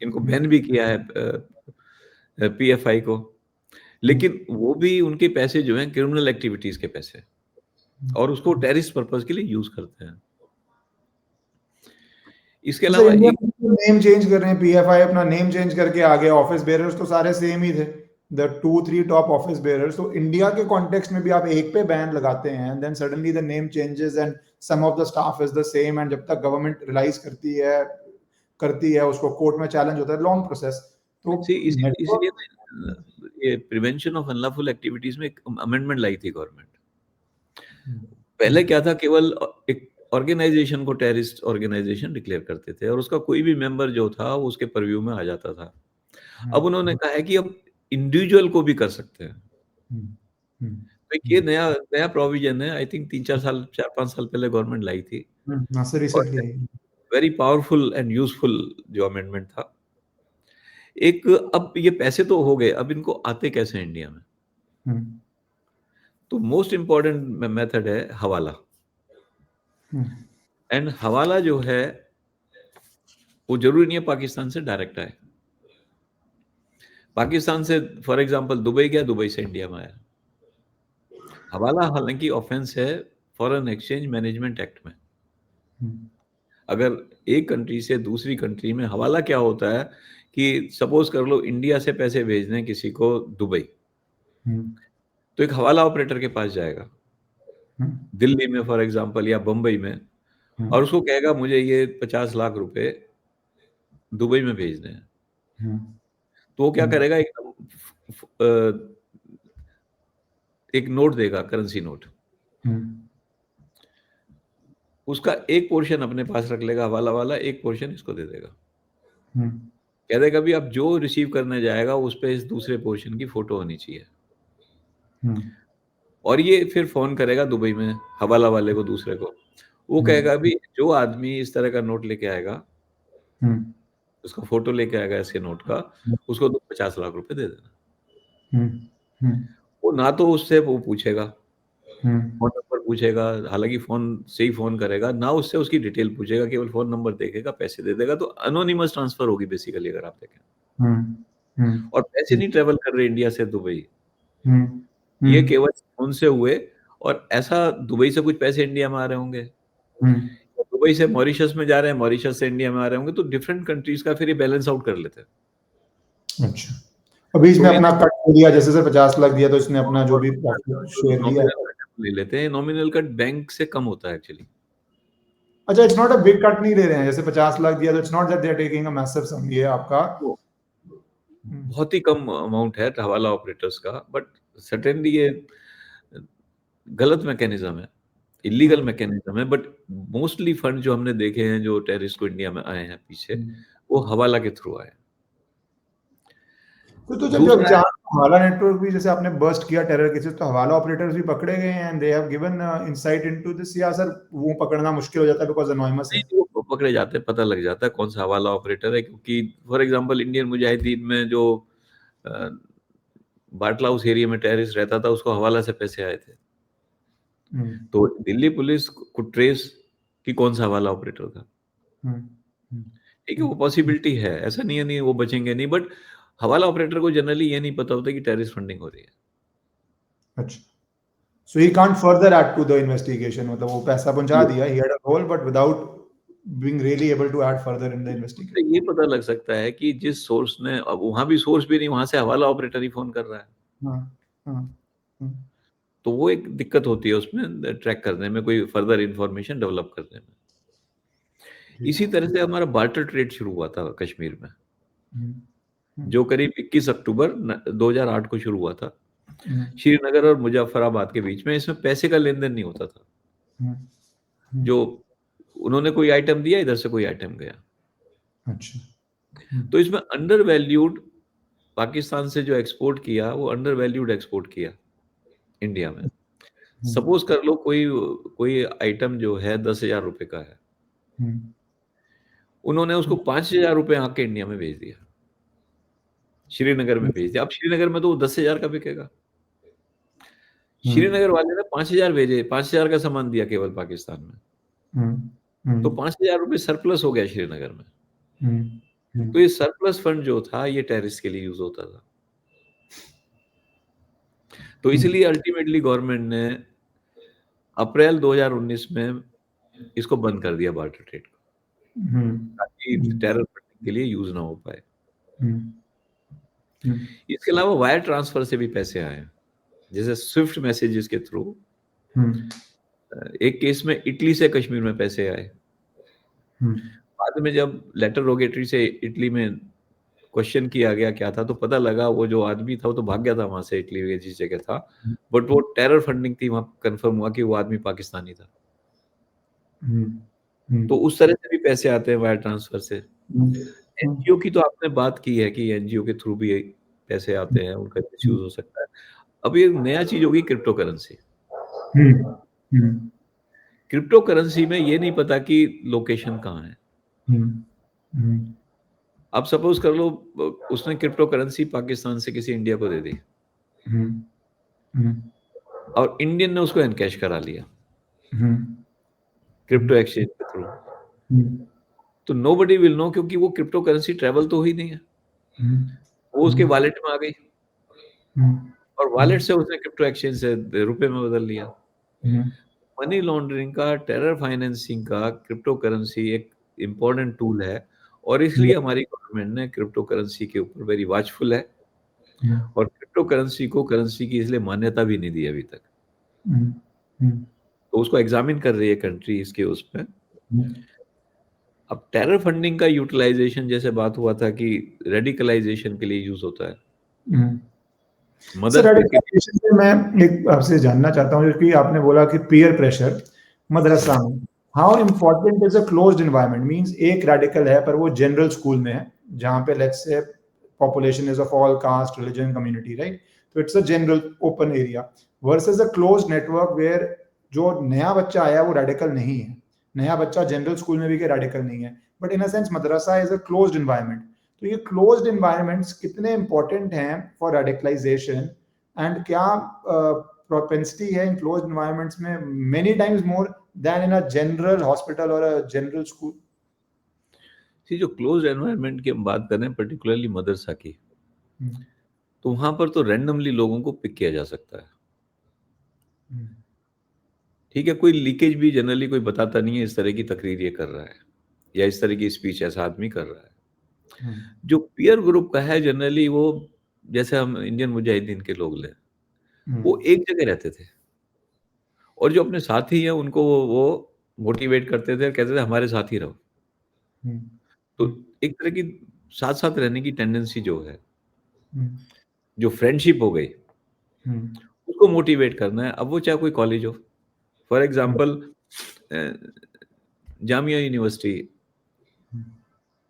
इनको बैन भी किया है पीएफआई को, लेकिन वो भी उनके पैसे जो हैं क्रिमिनल एक्टिविटीज के पैसे, और उसको टेररिस्ट पर्पस के लिए यूज करते हैं। इसके अलावा नेम चेंज कर रहे हैं, पीएफआई अपना नेम चेंज करके आ गया, ऑफिस बेयरर्स तो सारे सेम ही थे, द 2-3 टॉप ऑफिस बेयरर्स। तो इंडिया के कॉन्टेक्स्ट में भी आप एक पे बैन लगाते हैं, and then suddenly the name changes and some of the staff is the same, and जब तक गवर्नमेंट रियलाइज करती है उसको कोर्ट में चैलेंज होता है, लॉन्ग प्रोसेस। तो इसलिए ये प्रिवेंशन ऑफ अनलॉफुल एक्टिविटीज में एक अमेंडमेंट लाई थी गवर्नमेंट। पहले क्या था, केवल एक ऑर्गेनाइजेशन को टेररिस्ट ऑर्गेनाइजेशन डिक्लेयर करते थे, और उसका कोई भी मेंबर जो था वो उसके परव्यू में आ जाता था। अब उन्होंने कहा है कि अब इंडिविजुअल को भी कर सकते हैं। तो ये नया प्रोविजन है, आई थिंक 4-5 साल पहले गवर्नमेंट लाई थी। वेरी पावरफुल एंड यूजफुल जो अमेंडमेंट था। एक, अब ये पैसे तो हो गए, अब इनको आते कैसे हैं इंडिया में? तो मोस्ट इंपॉर्टेंट मेथड है हवाला। एंड हवाला जो है वो जरूरी नहीं है पाकिस्तान से डायरेक्ट आए। पाकिस्तान से फॉर एग्जांपल दुबई गया, दुबई से इंडिया में आया। हवाला हालांकि ऑफेंस है फॉरेन एक्सचेंज मैनेजमेंट एक्ट में। अगर एक कंट्री से दूसरी कंट्री में, हवाला क्या होता है कि सपोज कर लो इंडिया से पैसे भेजने किसी को दुबई, तो एक हवाला ऑपरेटर के पास जाएगा दिल्ली में फॉर एग्जांपल या बंबई में, और उसको कहेगा मुझे ये 50 लाख रुपए दुबई में भेजने हैं। तो वो क्या करेगा, एक नोट देगा, करेंसी नोट, उसका एक पोर्शन अपने पास रख लेगा हवाला वाला, एक पोर्शन इसको दे देगा, कह देगा भी अब जो रिसीव करने जाएगा उस पे इस दूसरे पोर्शन की फोटो होनी चाहिए। और ये फिर फोन करेगा दुबई में हवाला वाले को, दूसरे को, वो कहेगा भी जो आदमी इस तरह का नोट लेके आएगा, उसका फोटो लेके आएगा ऐसे नोट का, उसको 50 लाख रुपए दे देना। वो ना तो उससे वो पूछेगा, फोन नंबर पूछेगा, हालांकि फोन से ही फोन करेगा, ना उससे उसकी डिटेल पूछेगा, केवल फोन नंबर देखेगा, पैसे दे देगा। तो अनोनिमस ट्रांसफर होगी बेसिकली अगर आप देखें। और पैसे नहीं ट्रेवल कर रहे इंडिया से दुबई, ये केवल फोन से हुए। और ऐसा दुबई से कुछ पैसे इंडिया में आ रहे होंगे, दुबई से मॉरिशस में जा रहे हैं, मॉरिशस से इंडिया में आ रहे होंगे, तो डिफरेंट कंट्रीज का फिर ये बैलेंस आउट कर लेते हैं। अच्छा, अभी इसने अपना कट लिया, जैसे सर 50 लाख दिया तो इसने अपना जो भी शेयर लिया ले लेते हैं। नॉमिनल कट बैंक से कम होता है एक्चुअली। अच्छा, it's not a big cut नहीं ले रहे हैं, जैसे 50 लाख दिया तो it's not that they are taking a massive sum, ये आपका बहुत ही कम अमाउंट है हवाला ऑपरेटर्स का, बट सर्टेनली ये गलत मैकेनिज्म है, इलीगल मैकेनिज्म है। बट मोस्टली फंड जो हमने देखे हैं जो टेररिस्ट को इंडिया में आए हैं पीछे, वो हवाला के थ्रू आए। तो जब हवाला नेटवर्क भी जैसे आपने बर्स्ट किया टेरर केसेस, तो हवाला ऑपरेटर्स भी पकड़े गए हैं and they have given insight into this, या सर वो पकड़ना मुश्किल हो जाता है बिकॉज़ एनोनिमस है? वो पकड़े जाते हैं, पता लग जाता है कौन सा हवाला ऑपरेटर है। क्योंकि फॉर एग्जांपल इंडियन मुजाहिदीन में जो बाटला हाउस एरिया में टेररिस्ट रहता था, उसको हवाला से पैसे आए थे। तो दिल्ली पुलिस को ट्रेस कि कौन सा हवाला ऑपरेटर था। ठीक है, वो पॉसिबिलिटी है, ऐसा नहीं है नहीं वो बचेंगे नहीं, बट हवाला ऑपरेटर को जनरली ये नहीं पता होता कि टेररिस्ट फंडिंग हो रही है। अच्छा, so he can't further add to the investigation, मतलब वो पैसा पहुंचा दिया, he had a role, but without being really able to add further in the investigation. ये पता लग सकता है कि जिस सोर्स ने, अब वहां भी सोर्स भी नहीं, वहां से हवाला ऑपरेटर ही फोन कर रहा है। तो वो एक दिक्कत होती है उसमें ट्रैक करने में, कोई फर्दर इंफॉर्मेशन डेवलप करने में। इसी तरह से हमारा बार्टर ट्रेड शुरू हुआ था कश्मीर में, जो करीब 21 अक्टूबर 2008 को शुरू हुआ था श्रीनगर और मुजफ्फराबाद के बीच में। इसमें पैसे का लेन देन नहीं होता था, जो उन्होंने कोई आइटम दिया, इधर से कोई आइटम गया। अच्छा, तो इसमें अंडर वैल्यूड पाकिस्तान से जो एक्सपोर्ट किया, वो अंडर वैल्यूड एक्सपोर्ट किया इंडिया में। सपोज कर लो कोई आइटम जो है 10,000 रुपए का है, उन्होंने उसको 5,000 रुपए आके इंडिया में भेज दिया, श्रीनगर में भेज दिया। अब श्रीनगर में तो वो 10,000 का बिकेगा, श्रीनगर वाले ने 5,000 भेजे, 5,000 का सामान दिया केवल पाकिस्तान में, तो 5,000 रुपए सरप्लस हो गया श्रीनगर में। तो ये सरप्लस फंड जो था, ये टेररिस्ट के लिए यूज होता था। तो इसलिए अल्टीमेटली गवर्नमेंट ने अप्रैल 2019 में इसको बंद कर दिया, बार्टर ट्रेड को, ताकि टेरर फंडिंग के लिए यूज ना हो पाए। इसके अलावा वायर ट्रांसफर से भी पैसे आए, जैसे स्विफ्ट मैसेजेस के थ्रू। एक केस में इटली से कश्मीर में पैसे आए, बाद में जब लेटर रोगेटरी से इटली में क्वेश्चन किया गया क्या था, तो पता लगा वो जो आदमी था वो तो भाग गया था वहां से, इटली जिस जगह था, बट वो टेरर फंडिंग थी, वहां कंफर्म हुआ कि वो आदमी पाकिस्तानी था। तो उस तरह से भी पैसे आते हैं वायर ट्रांसफर से। एनजीओ की तो आपने बात की है कि एनजीओ के थ्रू भी पैसे आते हैं, उनका मिसयूज हो सकता है। अब ये नया चीज होगी क्रिप्टो करेंसी। क्रिप्टो करेंसी में ये नहीं पता कि लोकेशन कहाँ है। अब सपोज कर लो उसने क्रिप्टो करेंसी पाकिस्तान से किसी इंडिया को दे दी, और इंडियन ने उसको एनकैश करा लिया क्रिप्टो एक्सचेंज के थ्रू, तो नोबडी विल नो, क्योंकि वो क्रिप्टो करेंसी ट्रेवल तो ही नहीं है, वो उसके वॉलेट में आ गई, और वॉलेट से उसने क्रिप्टो एक्सचेंज से रुपए में बदल लिया। मनी लॉन्ड्रिंग का, टेरर फाइनेंसिंग का क्रिप्टो करेंसी एक इम्पोर्टेंट टूल है और इसलिए हमारी गवर्नमेंट ने क्रिप्टो करेंसी के ऊपर वेरी वॉचफुल है और क्रिप्टो करेंसी को करेंसी की इसलिए मान्यता भी नहीं दी अभी तक। तो उसको एग्जामिन कर रही है कंट्री इसके उस पे। अब टेरर फंडिंग का यूटिलाइजेशन जैसे बात हुआ था कि रेडिकलाइजेशन के लिए यूज होता है, सर मदद के रेडिकलाइजेशन से मैं एक आपसे जानना चाहता हूँ, क्योंकि आपने बोला कि पीयर प्रेशर मदरसा में, how important is a closed environment? Means एक रेडिकल है पर वो जनरल स्कूल में है जहाँ पे let's say population is of all caste, religion, community, right? So it's a general open area versus a closed network where जो नया बच्चा आया वो रेडिकल नहीं है, नया बच्चा जनरल स्कूल में भी रेडिकल नहीं है, but in a sense Madrasa is a closed environment. तो ये क्लोज्ड एनवायरनमेंट्स कितने इंपॉर्टेंट हैं फॉर रेडिकलाइजेशन एंड क्या प्रोपेंसिटी है इन क्लोज्ड एनवायरनमेंट्स में many times more then in a general hospital और अ जनरल स्कूल? जो क्लोज एनवायरनमेंट की हम बात कर रहे हैं पर्टिकुलरली मदरसा की, तो वहां पर तो रैंडमली लोगों को पिक किया जा सकता है। ठीक है, कोई लीकेज भी जनरली कोई बताता नहीं है इस तरह की तकरीर ये कर रहा है या इस तरह की स्पीच ऐसा आदमी कर रहा है। जो पीयर ग्रुप का है जनरली वो, जैसे हम इंडियन मुजाहिदीन के लोग लें, वो एक जगह रहते थे और जो अपने साथी हैं उनको वो मोटिवेट करते थे, कहते थे हमारे साथ ही रहो। तो एक तरह की साथ साथ रहने की टेंडेंसी जो है, जो फ्रेंडशिप हो गई, उसको मोटिवेट करना है। अब वो चाहे कोई कॉलेज हो, फॉर एग्जाम्पल जामिया यूनिवर्सिटी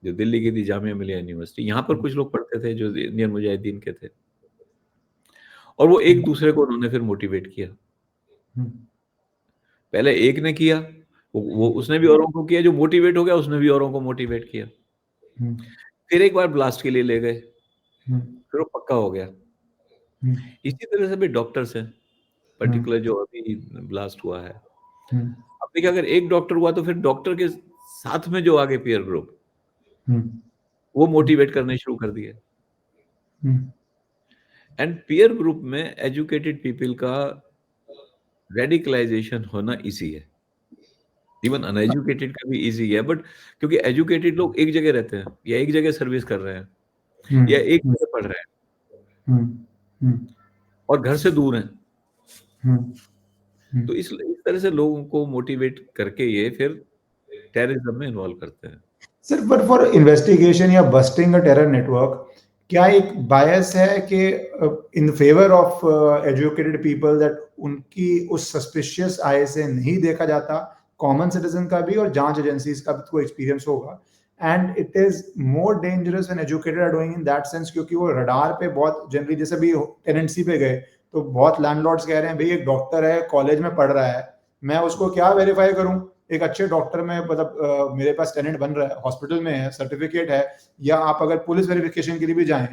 जो दिल्ली की थी, जामिया मिलिया यूनिवर्सिटी, यहाँ पर कुछ लोग पढ़ते थे जो इंडियन मुजाहिदीन के थे और वो एक दूसरे को उन्होंने फिर मोटिवेट किया। पहले एक ने किया, वो उसने भी औरों को किया, जो मोटिवेट हो गया उसने भी औरों को मोटिवेट किया। फिर एक बार ब्लास्ट के लिए ले गए, फिर वो पक्का हो गया। इसी तरह से भी डॉक्टर्स हैं, पर्टिकुलर जो अभी ब्लास्ट हुआ है। अब देखिए, अगर एक डॉक्टर हुआ तो फिर डॉक्टर के साथ में जो आगे पीयर ग्रुप, वो मोटिवेट करने शुरू कर दिए। एंड पीयर ग्रुप में एजुकेटेड पीपल का रेडिकलाइजेशन होना इजी है, इवन अनएजुकेटेड का भी इजी है, बट क्योंकि एजुकेटेड लोग एक जगह रहते हैं या एक जगह सर्विस कर रहे हैं या एक जगह पढ़ रहे हैं और घर से दूर हैं, तो इस तरह से लोगों को मोटिवेट करके ये फिर टेररिज्म में इन्वॉल्व करते हैं। सर, बट फॉर इन्वेस्टिगेशन या बस्टिंग अ टेरर नेटवर्क, क्या एक बायस है कि in favour of educated people that उनकी उस सस्पिशियस आय से नहीं देखा जाता? कॉमन सिटीजन का भी और जांच एजेंसीज का भी कोई एक्सपीरियंस होगा, and it is more dangerous when educated are doing in that sense, क्योंकि वो रडार पे बहुत जनरली, जैसे भी टेनेंसी पे गए तो बहुत लैंडलॉर्ड्स कह रहे हैं भाई एक डॉक्टर है, कॉलेज में पढ़ रहा है, मैं उसको क्या वेरीफाई करूं? एक अच्छे डॉक्टर में मतलब मेरे पास टेनेंट बन रहा है, हॉस्पिटल में है, सर्टिफिकेट है, या आप अगर पुलिस वेरिफिकेशन के लिए भी जाएं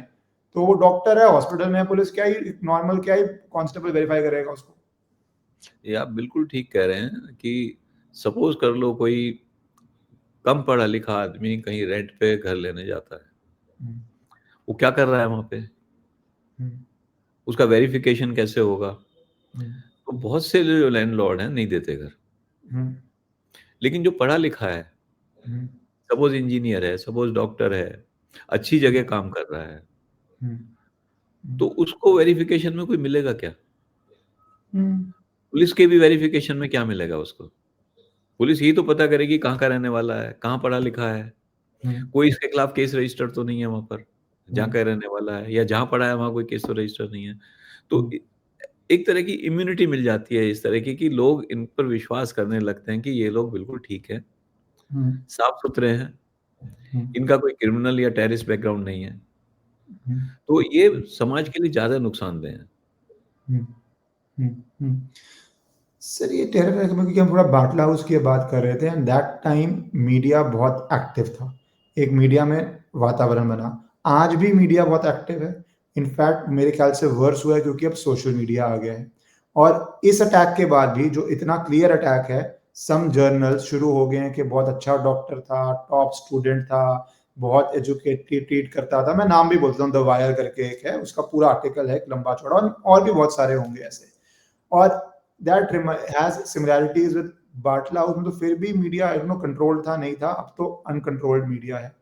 तो वो डॉक्टर है, हॉस्पिटल में है, पुलिस क्या ही नॉर्मल क्या ही कांस्टेबल वेरीफाई करेगा उसको? ये आप बिल्कुल ठीक कह रहे हैं कि सपोज कर लो कोई कम पढ़ा लिखा आदमी कहीं रेंट पे घर लेने जाता है, वो क्या कर रहा है वहां पे, उसका वेरिफिकेशन कैसे होगा? तो बहुत से जो लैंडलॉर्ड हैं नहीं देते घर, लेकिन जो पढ़ा लिखा है, सपोज इंजीनियर है, सपोज डॉक्टर है, अच्छी जगह काम कर रहा है, तो उसको वेरिफिकेशन में कोई मिलेगा क्या? पुलिस के भी वेरिफिकेशन में क्या मिलेगा उसको? पुलिस यही तो पता करेगी कहाँ का रहने वाला है, कहाँ पढ़ा लिखा है, कोई इसके खिलाफ केस रजिस्टर्ड तो नहीं है वहां पर जहाँ का रहने वाला है, या जहाँ पढ़ा है वहां कोई केस तो रजिस्टर नहीं है। तो एक तरह की इम्यूनिटी मिल जाती है इस तरह की कि लोग इन पर विश्वास करने लगते हैं कि ये लोग बिल्कुल ठीक है, साफ सुथरे हैं, इनका कोई क्रिमिनल या टेररिस्ट बैकग्राउंड नहीं है। तो ये समाज के लिए ज्यादा नुकसानदेह है। सर, ये टेरर क्योंकि हम थोड़ा बाटला हाउस की बात कर रहे थे, एंड दैट टाइम मीडिया बहुत एक्टिव था, एक मीडिया में वातावरण बना। आज भी मीडिया बहुत एक्टिव है, इनफैक्ट मेरे ख्याल से वर्स हुआ है क्योंकि अब सोशल मीडिया आ गया है। और इस अटैक के बाद भी जो इतना क्लियर अटैक है, सम जर्नल्स शुरू हो गए हैं कि बहुत अच्छा डॉक्टर था, टॉप स्टूडेंट था, बहुत एजुकेटेड ट्रीट करता था, मैं नाम भी बोलता हूँ, द वायर करके एक है, उसका पूरा आर्टिकल है एक लंबा चौड़ा, और भी बहुत सारे होंगे ऐसे। और that has similarities with Batla House में, तो फिर भी media I don't know controlled था नहीं था, अब तो अनकंट्रोल्ड मीडिया है।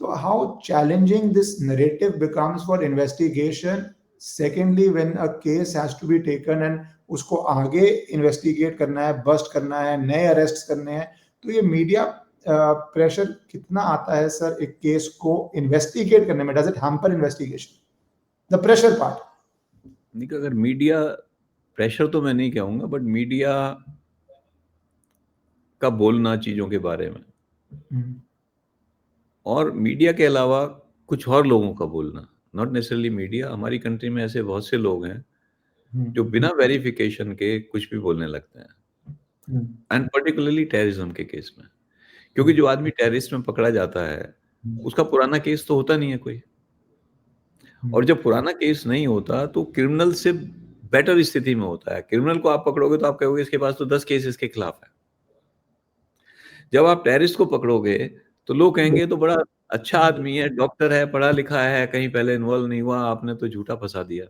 तो how challenging this narrative becomes for investigation, secondly when a case has to be taken and उसको आगे इन्वेस्टिगेट करना है, बस्ट करना है, नए अरेस्ट करने हैं, तो ये मीडिया प्रेशर कितना आता है सर एक केस को इन्वेस्टिगेट करने में? Does it hamper investigation, the pressure part? नहीं, अगर मीडिया प्रेशर तो मैं नहीं कहूँगा, बट मीडिया का बोलना चीज़ों के बारे में, और मीडिया के अलावा कुछ और लोगों का बोलना, नॉट नेसेसरली मीडिया, हमारी कंट्री में ऐसे बहुत से लोग हैं जो बिना वेरिफिकेशन के कुछ भी बोलने लगते हैं, एंड पर्टिकुलरली टेररिज्म के केस में, क्योंकि जो आदमी टेररिस्ट में पकड़ा जाता है उसका पुराना केस तो होता नहीं है कोई, और जब पुराना केस नहीं होता तो क्रिमिनल से बेटर स्थिति में होता है। क्रिमिनल को आप पकड़ोगे तो आप कहोगे इसके पास तो 10 केस इसके खिलाफ है। जब आप टेररिस्ट को पकड़ोगे तो लोग कहेंगे तो बड़ा अच्छा आदमी है, डॉक्टर है, पढ़ा लिखा है, कहीं पहले इन्वॉल्व नहीं हुआ, आपने तो झूठा फंसा दिया।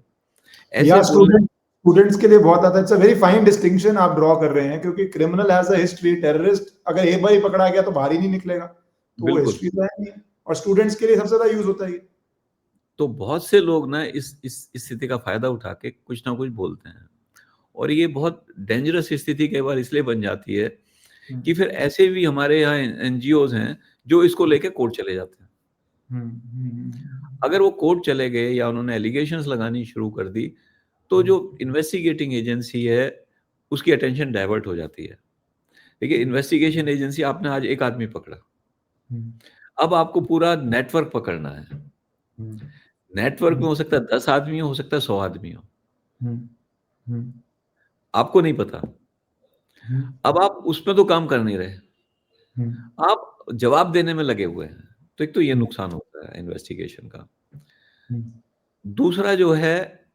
ऐसे या बोलने स्टूडेंट्स के लिए बहुत आता है, it's a very fine distinction आप ड्रॉ कर रहे हैं, क्योंकि criminal has a history, terrorist अगर एक बार ही पकड़ा गया तो बाहर ही नहीं निकलेगा, तो वो बिल्कुल, हिस्ट्री तो है नहीं, और स्टूडेंट्स के लिए सबसे ज्यादा यूज होता है ये। तो बहुत से लोग ना इस स्थिति का फायदा उठा के कुछ ना कुछ बोलते हैं, और ये बहुत डेंजरस स्थिति कई बार इसलिए बन जाती है कि फिर ऐसे भी हमारे यहाँ एनजीओज हैं जो इसको लेके कोर्ट चले जाते हैं। अगर वो कोर्ट चले गए या उन्होंने एलिगेशंस लगानी शुरू कर दी तो जो इन्वेस्टिगेटिंग एजेंसी है उसकी अटेंशन डाइवर्ट हो जाती है। देखिए, इन्वेस्टिगेशन एजेंसी, आपने आज एक आदमी पकड़ा, अब आपको पूरा नेटवर्क पकड़ना है। नेटवर्क में हो सकता है 10 आदमी हो सकता है 100 आदमी हो, आपको नहीं पता। अब आप उसमें तो काम कर नहीं रहे, आप जवाब देने में लगे हुए हैं, तो एक तो ये नुकसान होता है इन्वेस्टिगेशन का। दूसरा जो है,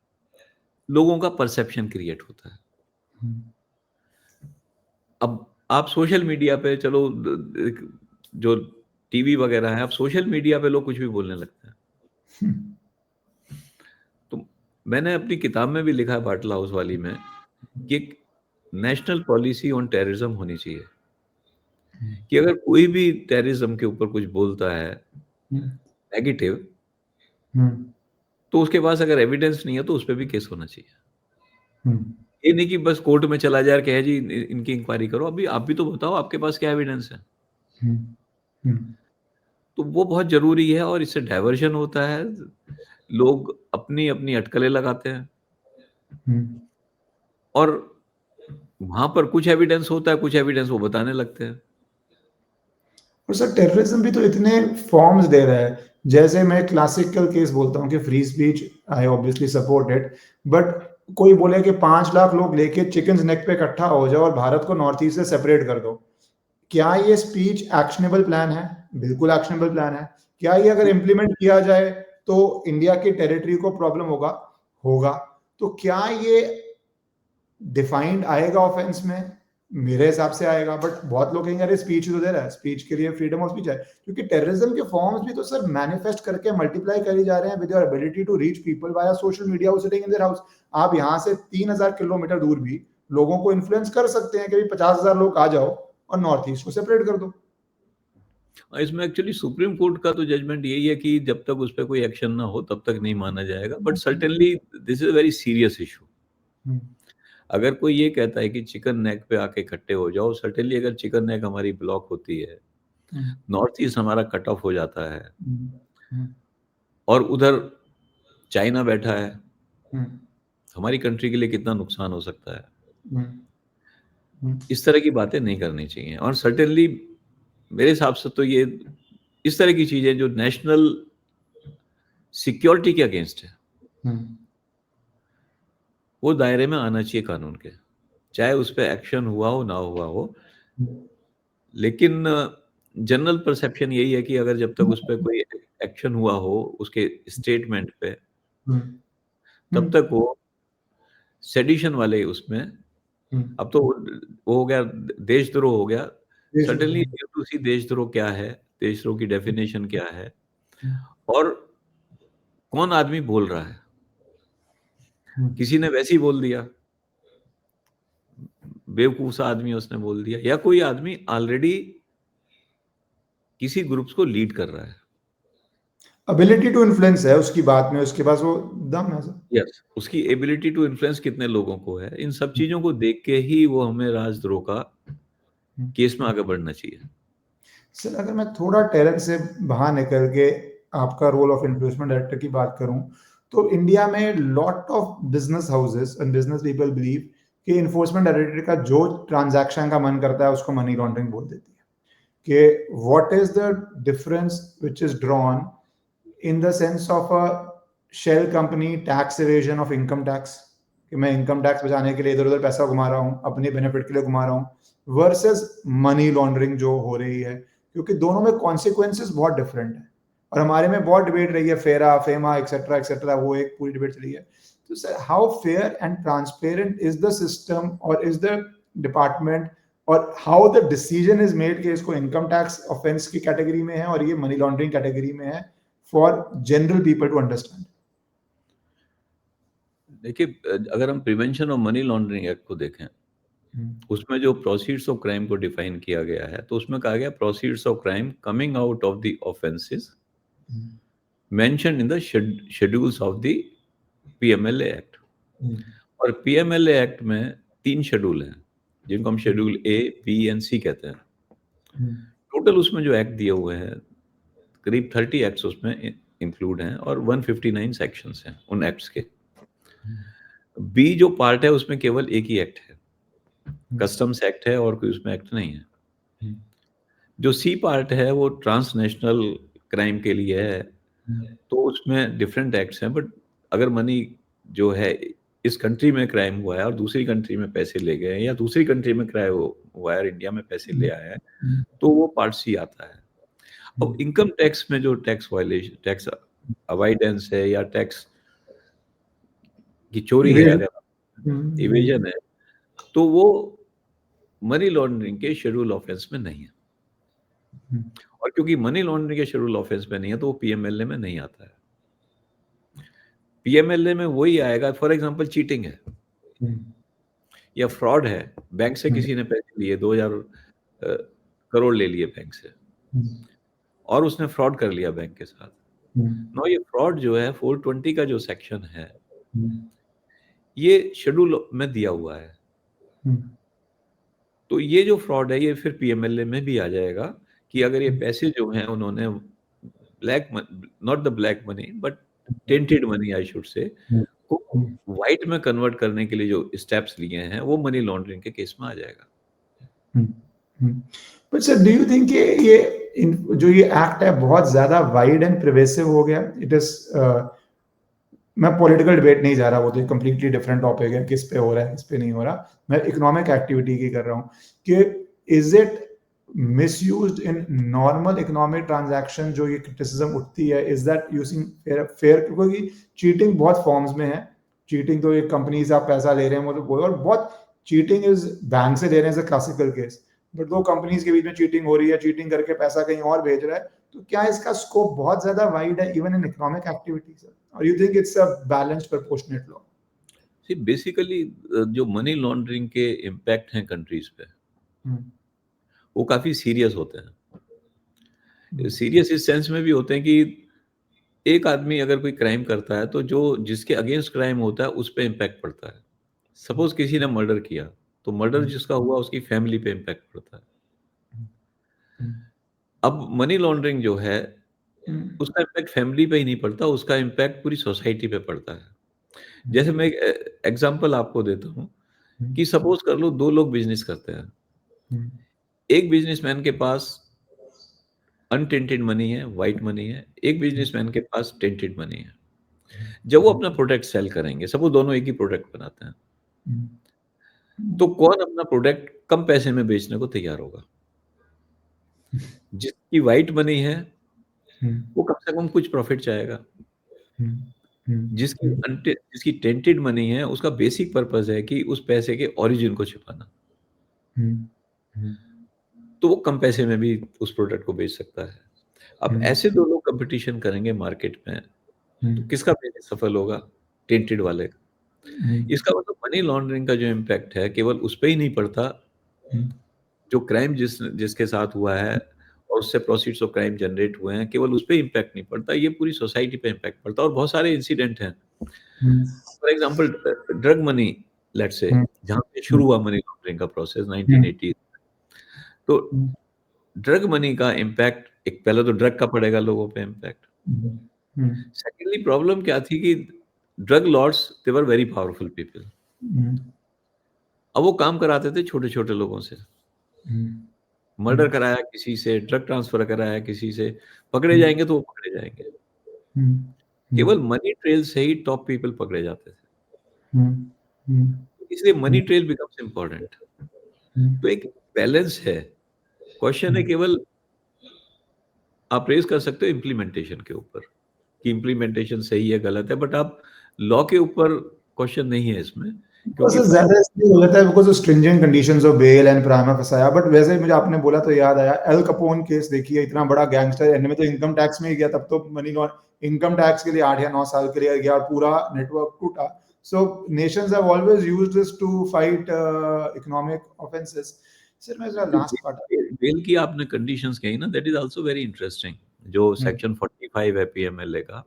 लोगों का परसेप्शन क्रिएट होता है। अब आप सोशल मीडिया पे चलो, जो टीवी वगैरह है, अब सोशल मीडिया पे लोग कुछ भी बोलने लगते हैं। तो मैंने अपनी किताब में भी लिखा है, बाटला हाउस वाली में, कि एक नेशनल पॉलिसी ऑन टेररिज्म होनी चाहिए, कि अगर कोई भी टेररिज्म के ऊपर कुछ बोलता है नेगेटिव, तो उसके पास अगर एविडेंस नहीं है तो उस पे भी केस होना चाहिए। ये नहीं कि बस कोर्ट में चला जाए और कहे जी इनकी इंक्वायरी करो, अभी आप भी तो बताओ आपके पास क्या एविडेंस है। तो वो बहुत जरूरी है, और इससे डाइवर्शन होता है, लोग अपनी अपनी अटकलें लगाते हैं, और वहां पर कुछ एविडेंस होता है, कुछ एविडेंस वो बताने लगते हैं। और सर टेररिज्म भी तो इतने फॉर्म्स दे रहा है, जैसे मैं क्लासिकल केस बोलता हूँ कि free speech, I obviously support it, but कोई बोले कि 5 लाख लोग लेके चिकन नेक पे इकट्ठा हो जाओ और भारत को नॉर्थ ईस्ट से सेपरेट कर दो, क्या ये स्पीच एक्शनेबल प्लान है? बिल्कुल एक्शनेबल प्लान है। क्या ये अगर इम्प्लीमेंट किया जाए तो इंडिया की टेरिटरी को प्रॉब्लम होगा? होगा। तो क्या ये डिफाइंड आएगा ऑफेंस में? मेरे हिसाब से आएगा, बट बहुत लोग कहेंगे अरे स्पीच तो दे रहा है, स्पीच के लिए फ्रीडम ऑफ स्पीच है, क्योंकि टेररिज्म के फॉर्म्स भी तो सर मैनिफेस्ट करके मल्टीप्लाई करी जा रहे हैं with your ability to reach people via social media sitting in their house. आप यहाँ से 3000 किलोमीटर दूर भी लोगों को इन्फ्लुएंस कर सकते हैं कि 50,000 लोग आ जाओ और नॉर्थ ईस्ट को सेपरेट कर दो। इसमें एक्चुअली सुप्रीम कोर्ट का तो जजमेंट यही है कि जब तक उस पर कोई एक्शन ना हो तब तक नहीं माना जाएगा, but certainly this is a very serious issue. अगर कोई ये कहता है कि चिकन नेक पे आके इकट्ठे हो जाओ, सर्टेनली अगर चिकन नेक हमारी ब्लॉक होती है, नॉर्थ ईस्ट हमारा कट ऑफ हो जाता है, और उधर चाइना बैठा है, हमारी कंट्री के लिए कितना नुकसान हो सकता है। इस तरह की बातें नहीं करनी चाहिए, और सर्टेनली मेरे हिसाब से तो ये इस तरह की चीजें जो नेशनल सिक्योरिटी के अगेंस्ट है, वो दायरे में आना चाहिए कानून के, चाहे उस पर एक्शन हुआ हो ना हुआ हो। लेकिन जनरल परसेप्शन यही है कि अगर जब तक उस पर कोई एक्शन हुआ हो उसके स्टेटमेंट पे, तब तक वो सेडिशन वाले उसमें, अब तो वो हो गया, देशद्रोह हो गया, सर्टेनली यू टू सी देशद्रोह क्या है, देशद्रोह की डेफिनेशन क्या है, और कौन आदमी बोल रहा है। किसी ने वैसे ही बोल दिया, बेवकूफ सा आदमी उसने बोल दिया, या कोई आदमी ऑलरेडी किसी ग्रुप्स को लीड कर रहा है। एबिलिटी टू इन्फ्लुएंस है उसकी बात में, उसके पास वो दम है सर। यस, उसकी एबिलिटी टू इन्फ्लुएंस कितने लोगों को है, इन सब चीजों को देख के ही वो हमें राजद्रोह का केस में आगे बढ़ना चाहिए। सर अगर मैं थोड़ा टेरर से बाहर निकल के आपका रोल ऑफ इन्फोर्समेंट डायरेक्टर की बात करूं, तो इंडिया में lot of business houses and business people believe कि इन्फोर्समेंट डायरेक्टर का जो ट्रांजैक्शन का मन करता है उसको मनी लॉन्ड्रिंग बोल देती है। कि what is the difference which is drawn in the sense of a shell company tax evasion of income tax, कि मैं इनकम टैक्स बचाने के लिए इधर उधर पैसा घुमा रहा हूँ, अपने बेनिफिट के लिए घुमा रहा हूँ, वर्सेस मनी लॉन्ड्रिंग जो हो रही है, क्योंकि दोनों में कॉन्सिक्वेंसेस बहुत डिफरेंट है। और हमारे में बहुत डिबेट रही है, फेरा फेमा एक्सेट्रा, वो एक पूरी डिबेट चली है। तो sir how fair and transparent is the system और इज द डिपार्टमेंट, और how the decision is made कि इसको इनकम टैक्स ऑफेंस की कैटेगरी में है और ये मनी लॉन्ड्रिंग कैटेगरी में है, for general people to understand. देखिए, अगर हम prevention of money laundering act को देखें, उसमें जो प्रोसीड्स ऑफ क्राइम को डिफाइन किया गया है, तो उसमें कहा गया proceeds of crime coming out of the offences mentioned in the schedules of the PMLA act. और पीएमएलए एक्ट में 3 शेड्यूल हैं, जिनको हम शेड्यूल ए, बी एंड सी कहते हैं। टोटल उसमें जो एक्ट दिए हुए हैं, करीब 30 एक्ट्स उसमें इंक्लूड हैं और 159 सेक्शंस हैं उन एक्ट्स के। बी जो पार्ट है उसमें केवल एक ही एक्ट है, कस्टम्स एक्ट है, और कोई उसमें एक्ट नहीं है। जो सी पार्ट है वो ट्रांसनेशनल क्राइम के लिए है, तो उसमें डिफरेंट एक्ट्स हैं। बट अगर मनी जो है इस कंट्री में क्राइम हुआ है और दूसरी कंट्री में पैसे ले गए हैं, या दूसरी कंट्री में क्राइम हुआ है और इंडिया में पैसे ले आया है, तो वो पार्ट सी आता है। अब इनकम टैक्स में जो टैक्स वायलेशन, टैक्स अवॉइडेंस है, या टैक्स की चोरी है, अगर इवेजन है, तो वो मनी लॉन्ड्रिंग के शेड्यूल ऑफेंस में नहीं है। और क्योंकि मनी लॉन्ड्रिंग के शेड्यूल ऑफेंस में नहीं है, तो वो पीएमएलए में नहीं आता है। पीएमएलए में वही आएगा, फॉर एग्जांपल चीटिंग है या फ्रॉड है, बैंक से किसी ने पैसे लिए, 2000 करोड़ ले लिए बैंक से, और उसने फ्रॉड कर लिया बैंक के साथ। नो, ये फ्रॉड जो है 420 का जो सेक्शन है, ये शेड्यूल में दिया हुआ है। तो ये जो फ्रॉड है, ये फिर पीएमएलए में भी आ जाएगा, कि अगर ये पैसे जो हैं उन्होंने black, not the black money but tainted money I should say, को व्हाइट में कन्वर्ट करने के लिए जो स्टेप्स लिए हैं, वो मनी लॉन्ड्रिंग के केस में आ जाएगा। But sir do you think ये जो ये एक्ट है बहुत ज्यादा वाइड एंड प्रिवेसिव हो गया? इट इज मैं पॉलिटिकल डिबेट नहीं जा रहा, वो तो कंप्लीटली डिफरेंट टॉपिक है, किस पे हो रहा है किस पे नहीं हो रहा, मैं इकोनॉमिक एक्टिविटी की कर रहा हूँ, कि is it misused in normal economic transaction? जो ये क्रिटिसिज्म उठती है, इज दैट यूजिंग फेयर? क्योंकि चीटिंग बहुत फॉर्म्स में है। चीटिंग तो एक कंपनी से आप पैसा ले रहे हैं, मतलब और बहुत चीटिंग इज बैंक से ले रहे हैं, is a classical case. But दो कंपनीज के बीच में चीटिंग हो रही है, चीटिंग करके पैसा कहीं और भेज रहा है, तो क्या इसका स्कोप बहुत ज्यादा वाइड है इवन इन इकोनॉमिक एक्टिविटीज, और you think it's a balanced proportionate law? See basically जो मनी लॉन्ड्रिंग के इम्पैक्ट हैं कंट्रीज पे, वो काफी सीरियस होते हैं। सीरियस इस सेंस में भी होते हैं कि एक आदमी अगर कोई क्राइम करता है, तो जो जिसके अगेंस्ट क्राइम होता है उस पे इम्पैक्ट पड़ता है। सपोज किसी ने मर्डर किया, तो मर्डर जिसका हुआ उसकी फैमिली पे इम्पैक्ट पड़ता है। अब मनी लॉन्ड्रिंग जो है, उसका इम्पैक्ट फैमिली पे ही नहीं पड़ता, उसका इम्पैक्ट पूरी सोसाइटी पे पड़ता है। जैसे मैं एक एग्जांपल आपको देता हूँ, कि सपोज कर लो 2 लोग बिजनेस करते हैं। एक बिजनेसमैन के पास अनटेंटेड मनी है, व्हाइट मनी है, एक बिजनेसमैन के पास टेंटेड मनी है। जब वो अपना प्रोडक्ट सेल करेंगे, सपोज दोनों एक ही प्रोडक्ट बनाते हैं, तो कौन अपना प्रोडक्ट कम पैसे में बेचने को तैयार होगा? जिसकी व्हाइट मनी है, वो कम से कम कुछ प्रॉफिट चाहेगा। जिसकी टेंटेड मनी है, उसका बेसिक पर्पस है कि उस पैसे के ओरिजिन को छिपाना। तो वो कम पैसे में भी उस प्रोडक्ट को बेच सकता है। अब ऐसे 2 लोग कंपटीशन करेंगे मार्केट में, तो किसका बिज़नेस सफल होगा? टेंटेड वाले का। इसका मतलब मनी लॉन्ड्रिंग का जो इम्पैक्ट है केवल उस पे ही नहीं पड़ता, जो क्राइम जिसके साथ हुआ है और उससे प्रोसीड्स ऑफ क्राइम जनरेट हुए हैं, केवल उस पे इम्पैक्ट नहीं पड़ता, ये पूरी सोसाइटी पे इम्पैक्ट पड़ता है और बहुत सारे इंसिडेंट हैं। For example drug money let's say, जहाँ पे शुरू हुआ मनी लॉन्ड्रिंग का प्रोसेस 1980, तो ड्रग मनी का इम्पैक्ट, एक पहले तो ड्रग का पड़ेगा लोगों पे इम्पैक्ट। सेकेंडली प्रॉब्लम क्या थी कि drug lords they were very powerful people. अब वो काम कराते थे छोटे-छोटे लोगों से। मर्डर कराया किसी से, ड्रग ट्रांसफर कराया किसी से, पकड़े जाएँगे तो वो पकड़े जाएँगे। केवल मनी ट्रेल से ही टॉप पीपल पकड़े जाते थे। इसलिए मनी ट्रेल बिकम्स इम्पोर्टेंट। तो एक बैलेंस है। क्वेश्चन है केवल आप रेज़ कर सकते हो इम्प्लीमेंटेशन के ऊपर, कि इम्प्लीमेंटेशन सही है, गलत है, बट आप लॉ के ऊपर क्वेश्चन नहीं है इसमें, क्योंकि प्रोसेस ज़्यादा इसलिए हो जाता है because of stringent conditions of bail and prima facie. But वैसे मुझे आपने बोला तो याद आया, एल कपोन केस देखिए, इतना बड़ा गैंगस्टर, एंड में तो इनकम टैक्स में ही गया, तब तो मनी इनकम टैक्स के लिए 8 या 9 साल के लिए गया और पूरा नेटवर्क टूटा। So nations have always used this to fight economic offences. Sir मैं जरा लास्ट पार्ट, बेल की आपने कंडीशंस कही ना, that is also very interesting. जो सेक्शन 45 है पीएमएलए का,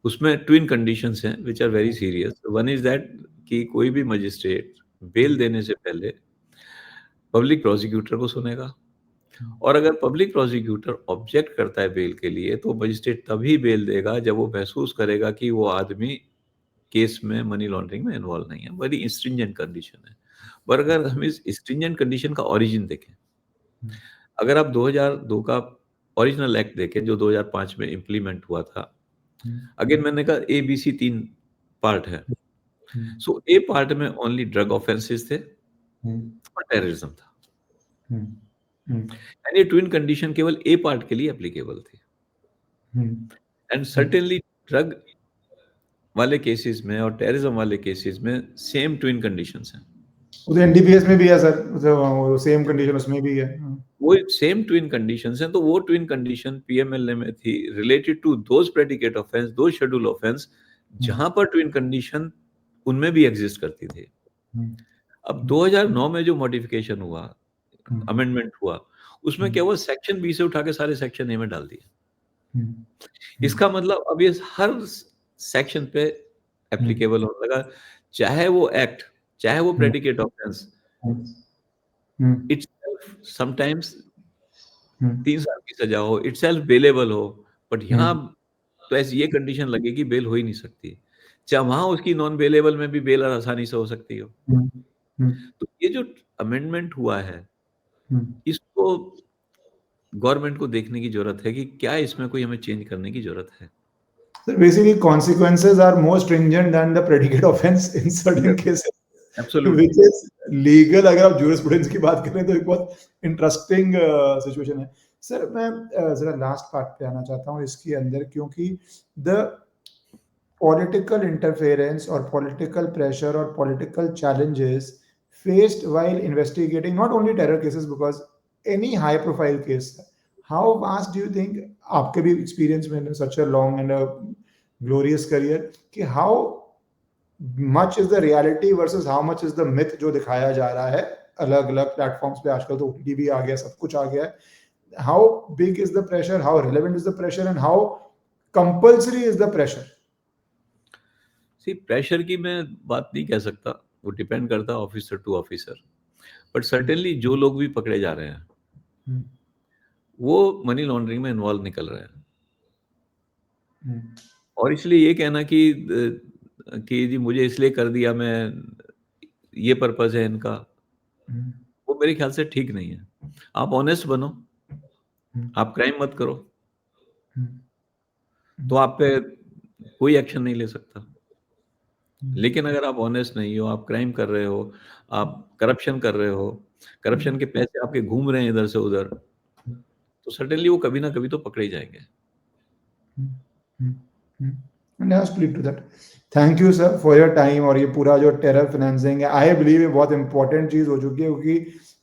उसमें ट्विन कंडीशंस हैं which are very serious. One is that कि कोई भी मजिस्ट्रेट बेल देने से पहले पब्लिक प्रोसिक्यूटर को सुनेगा, और अगर पब्लिक प्रोसिक्यूटर ऑब्जेक्ट करता है बेल के लिए, तो मजिस्ट्रेट तभी बेल देगा जब वो महसूस करेगा कि वो आदमी केस में मनी लॉन्ड्रिंग में इन्वॉल्व नहीं है। बड़ी स्ट्रिंजेंट कंडीशन है। पर अगर हम इस स्ट्रिंजेंट कंडीशन का ओरिजिन देखें, अगर आप 2002 का ओरिजिनल एक्ट देखें जो 2005 में इम्प्लीमेंट हुआ था, अगेन मैंने कहा ए बी सी 3 पार्ट है। सो ए पार्ट में ओनली ड्रग ऑफेंसेस थे और टेररिज्म था, एंड ये ट्विन कंडीशन केवल ए पार्ट के लिए एप्लीकेबल थी। एंड सर्टेनली ड्रग वाले केसेस में और टेररिज्म वाले केसेस में सेम ट्विन कंडीशंस हैं। वो तो एनडीपीएस में भी है सर, वो सेम कंडीशन उसमें भी है। वो सेम ट्विन कंडीशंस हैं, तो वो ट्विन कंडीशन पीएमएलए में थी related to those predicate offence, दो शेड्यूल ऑफेंस, जहां पर ट्विन कंडीशन उनमें भी एग्जिस्ट करती थी। अब 2009 में जो मॉडिफिकेशन हुआ, अमेंडमेंट हुआ, उसमें क्या हुआ, सेक्शन बी से उठा के सारे सेक्शन ए में डाल दिए। इसका मतलब अब ये हर सेक्शन पे एप्लीकेबल होने लगा, चाहे वो एक्ट, चाहे वो प्रेडिकेट ऑफेंस, इटसेल्फ समटाइम्स 3 साल की सजा हो, इटसेल्फ बेलेबल हो, बट यहाँ तो ऐसी ये कंडीशन लगेगी बेल हो ही नहीं सकती। चाहे वहां उसकी नॉन बेलेबल में भी बेल आसानी से हो सकती हो। तो ये जो अमेंडमेंट हुआ है, इसको गवर्नमेंट को देखने की जरूरत है कि क्या इसमें कोई हमें चेंज करने की जरूरत है। So basically, consequences are more stringent than the predicate offense in certain cases. Absolutely. Which is legal. अगर आप jurisprudence की बात करें तो एक बहुत इंटरेस्टिंग सिचुएशन है। सर मैं जरा लास्ट पार्ट पे आना चाहता हूँ इसके अंदर, क्योंकि the political interference or political pressure or political challenges faced while investigating not only terror cases, because any high profile case, how vast do you think, आपके भी experience में such a long and a glorious career, कि how much is the reality versus how much is the myth जो दिखाया जा रहा है अलग अलग प्लेटफॉर्म्स पे, आजकल तो OTT भी आ गया, सब कुछ आ गया है, how big is the pressure, how relevant is the pressure and how compulsory is the pressure? Pressure की मैं बात नहीं कह सकता, वो डिपेंड करता है officer to officer, but certainly जो लोग भी पकड़े जा रहे हैं वो मनी लॉन्ड्रिंग में इन्वॉल्व निकल रहे हैं। और इसलिए ये कहना कि जी मुझे इसलिए कर दिया, मैं ये पर्पस है इनका, वो मेरे ख्याल से ठीक नहीं है। आप ऑनेस्ट बनो, आप क्राइम मत करो, तो आप पे कोई एक्शन नहीं ले सकता। लेकिन अगर आप ऑनेस्ट नहीं हो, आप क्राइम कर रहे हो, आप करप्शन कर रहे हो, करप्शन के पैसे आपके घूम रहे हैं इधर से उधर, तो सर्टेनली वो कभी ना कभी तो पकड़े जाएंगे। To that, thank you sir for your time. और ये पूरा जो टेरर फाइनेंसिंग है, आई बिलीव ये बहुत इंपॉर्टेंट चीज हो चुकी है, क्योंकि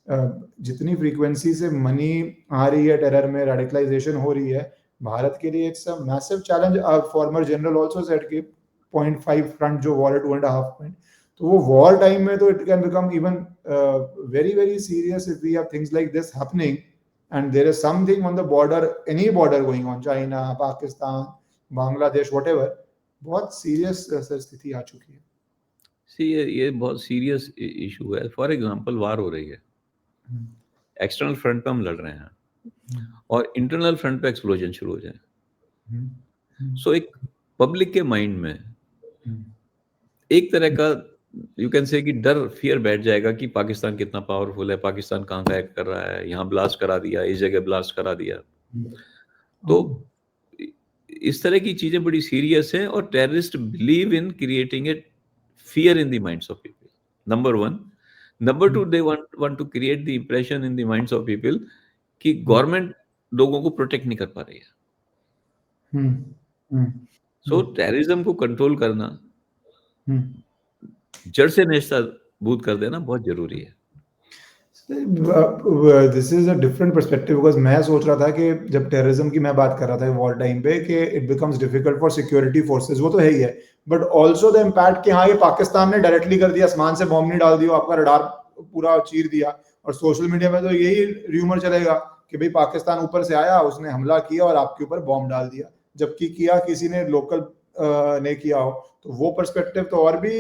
जितनी फ्रीक्वेंसी से मनी आ रही है टेरर में, रेडिकलाइजेशन हो रही है, भारत के लिए it's a massive challenge. Former general also said कि 0.5 फ्रंट जो वॉर है 2.5 पॉइंट, तो वो वॉर टाइम में तो it can become even very very serious if we have things like this happening and there is something on the border, any border going on, China, Pakistan, Bangladesh, whatever, बहुत सीरियस स्थिति आ चुकी है. सी ये बहुत सीरियस इशू है. फॉर एग्जांपल वार हो रही है, एक्सटर्नल फ्रंट पे हम लड़ रहे हैं और इंटरनल फ्रंट पे एक्सप्लोजन शुरू हो जाए. सो एक पब्लिक के माइंड में एक तरह का यू कैन से कि डर, फियर बैठ जाएगा कि पाकिस्तान कितना पावरफुल है, पाकिस्तान कहाँ का एक्ट कर रहा है, यहाँ ब्लास्ट करा दिया, इस जगह ब्लास्ट करा दिया. तो इस तरह की चीजें बड़ी सीरियस है और terrorist believe in creating a fear in the minds of people. Number one. Number two, they want to create the impression in the minds of people कि गवर्नमेंट लोगों को प्रोटेक्ट नहीं कर पा रही है. सो टेररिज्म को कंट्रोल करना, जड़ से नेस्तनाबूद कर देना बहुत जरूरी है. This is a different perspective, because मैं सोच रहा था कि जब टेररिज्म की मैं बात कर रहा था वॉर टाइम पे कि it becomes difficult for security forces, वो तो है ही है, बट ऑल्सो द इम्पैक्ट कि हाँ ये पाकिस्तान ने डायरेक्टली कर दिया, आसमान से बॉम्ब नहीं डाल दिया, आपका रडार पूरा चीर दिया, और सोशल मीडिया में तो यही र्यूमर चलेगा कि भाई पाकिस्तान ऊपर से आया, उसने हमला किया और आपके ऊपर बॉम्ब डाल दिया, जबकि किया किसी ने लोकल ने किया हो. तो वो पर्सपेक्टिव तो और भी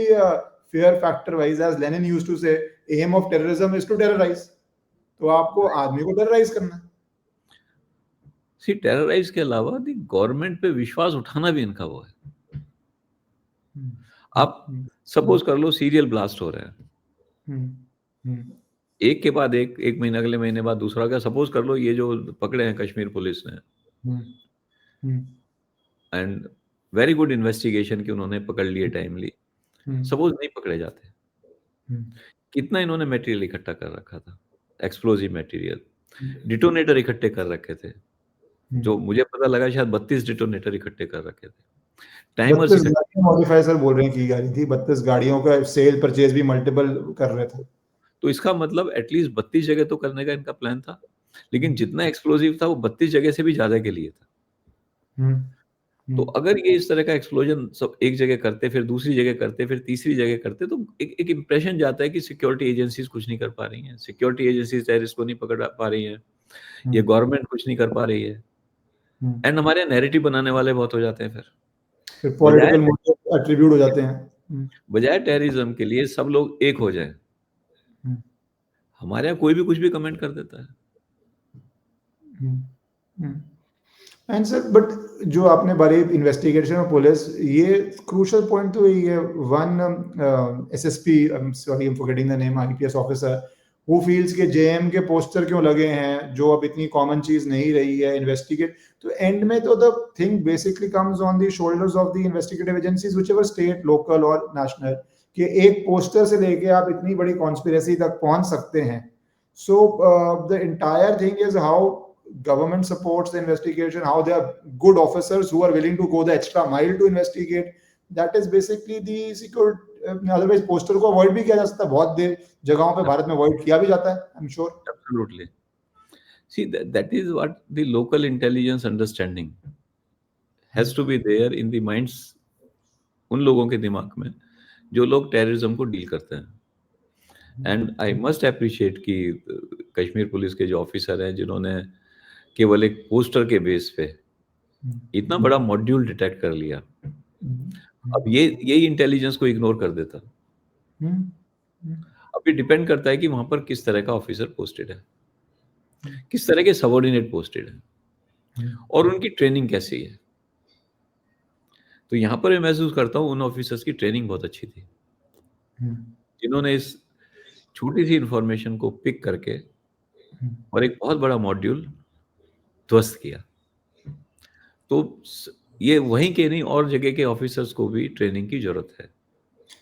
fear factor wise, as Lenin used to say, aim of terrorism is to terrorize. तो आपको आदमी को टेरराइज करना है. सी टेरराइज के अलावा दी गवर्नमेंट पे विश्वास उठाना भी इनका वो है. आप सपोज कर लो सीरियल ब्लास्ट हो रहे हैं, एक के बाद एक महीना, अगले महीने बाद दूसरा का. सपोज कर लो ये जो पकड़े हैं कश्मीर पुलिस ने, एंड वेरी गुड इन्वेस्टिगेशन कि उन्होंने पकड़ लिए टाइमली. सपोज नहीं पकड़े जाते, कितना इन्होंने मटेरियल इकट्ठा कर रखा था, एक्सप्लोजिव मटेरियल, डिटोनेटर इकट्ठे कर रखे थे, जो मुझे पता लगा शायद 32 डिटोनेटर इकट्ठे कर रखे थे. टाइमर्स मॉडिफाई सर बोल रहे हैं की गाड़ी थी, 32 गाड़ियों का सेल परचेज भी मल्टीपल कर रहे थे. तो इसका मतलब एटलीस्ट 32 जगह तो करने का इनका प्लान था, लेकिन जितना एक्सप्लोजिव था वो 32 जगह से भी ज्यादा के लिए था. तो अगर ये इस तरह का एक्सप्लोजन सब एक जगह करते, फिर दूसरी जगह करते, फिर तीसरी जगह करते, तो एक इंप्रेशन जाता है कि सिक्योरिटी एजेंसीज कुछ नहीं कर पा रही हैं, सिक्योरिटी एजेंसीज टेररिस्ट को नहीं पकड़ पा रही हैं, ये गवर्नमेंट कुछ नहीं कर पा रही है, एंड हमारे नैरेटिव बनाने वाले बहुत हो जाते हैं. फिर पॉलिटिकल मोटिव एट्रीब्यूट हो जाते हैं. बजाय टेररिज्म के लिए सब लोग एक हो जाए. हमारे यहाँ कोई भी कुछ भी कमेंट कर देता है. एंड सर बट जो आपने बारे इन्वेस्टिगेशन और पुलिस, ये क्रूशियल पॉइंट तो यही है. One SSP, sorry I am forgetting the name, IPS officer who feels के जेएम के पोस्टर क्यों लगे हैं, जो अब इतनी कॉमन चीज नहीं रही है इन्वेस्टिगेट. तो एंड में तो the thing basically comes on the shoulders of the investigative agencies whichever state, local और नेशनल, कि एक पोस्टर से लेके आप इतनी बड़ी कॉन्स्पिरेसी तक पहुंच सकते हैं. So the entire thing is how government supports the investigation, how they are good officers who are willing to go the extra mile to investigate. That is basically the secure. Otherwise poster को avoid भी किया जा सकता है, बहुत देर जगहों पे भारत में avoid किया भी जाता है, I'm sure. Absolutely. See, that is what the local intelligence understanding has to be there in the minds, उन लोगों के दिमाग में जो लोग टेररिज्म को डील करते हैं. एंड आई मस्ट अप्रिशिएट कि कश्मीर पुलिस के जो ऑफिसर हैं जिन्होंने केवल एक पोस्टर के बेस पे इतना बड़ा मॉड्यूल डिटेक्ट कर लिया. अब ये इंटेलिजेंस को इग्नोर कर देता. अब ये डिपेंड करता है कि वहां पर किस तरह का ऑफिसर पोस्टेड है, किस तरह के सबऑर्डिनेट पोस्टेड है, और उनकी ट्रेनिंग कैसी है. तो यहाँ पर मैं महसूस करता हूँ उन ऑफिसर्स की ट्रेनिंग बहुत अच्छी थी, जिन्होंने इस छोटी सी इंफॉर्मेशन को पिक करके और एक बहुत बड़ा मॉड्यूल ध्वस्त किया. तो ये वहीं के नहीं और जगह के ऑफिसर्स को भी ट्रेनिंग की जरूरत है.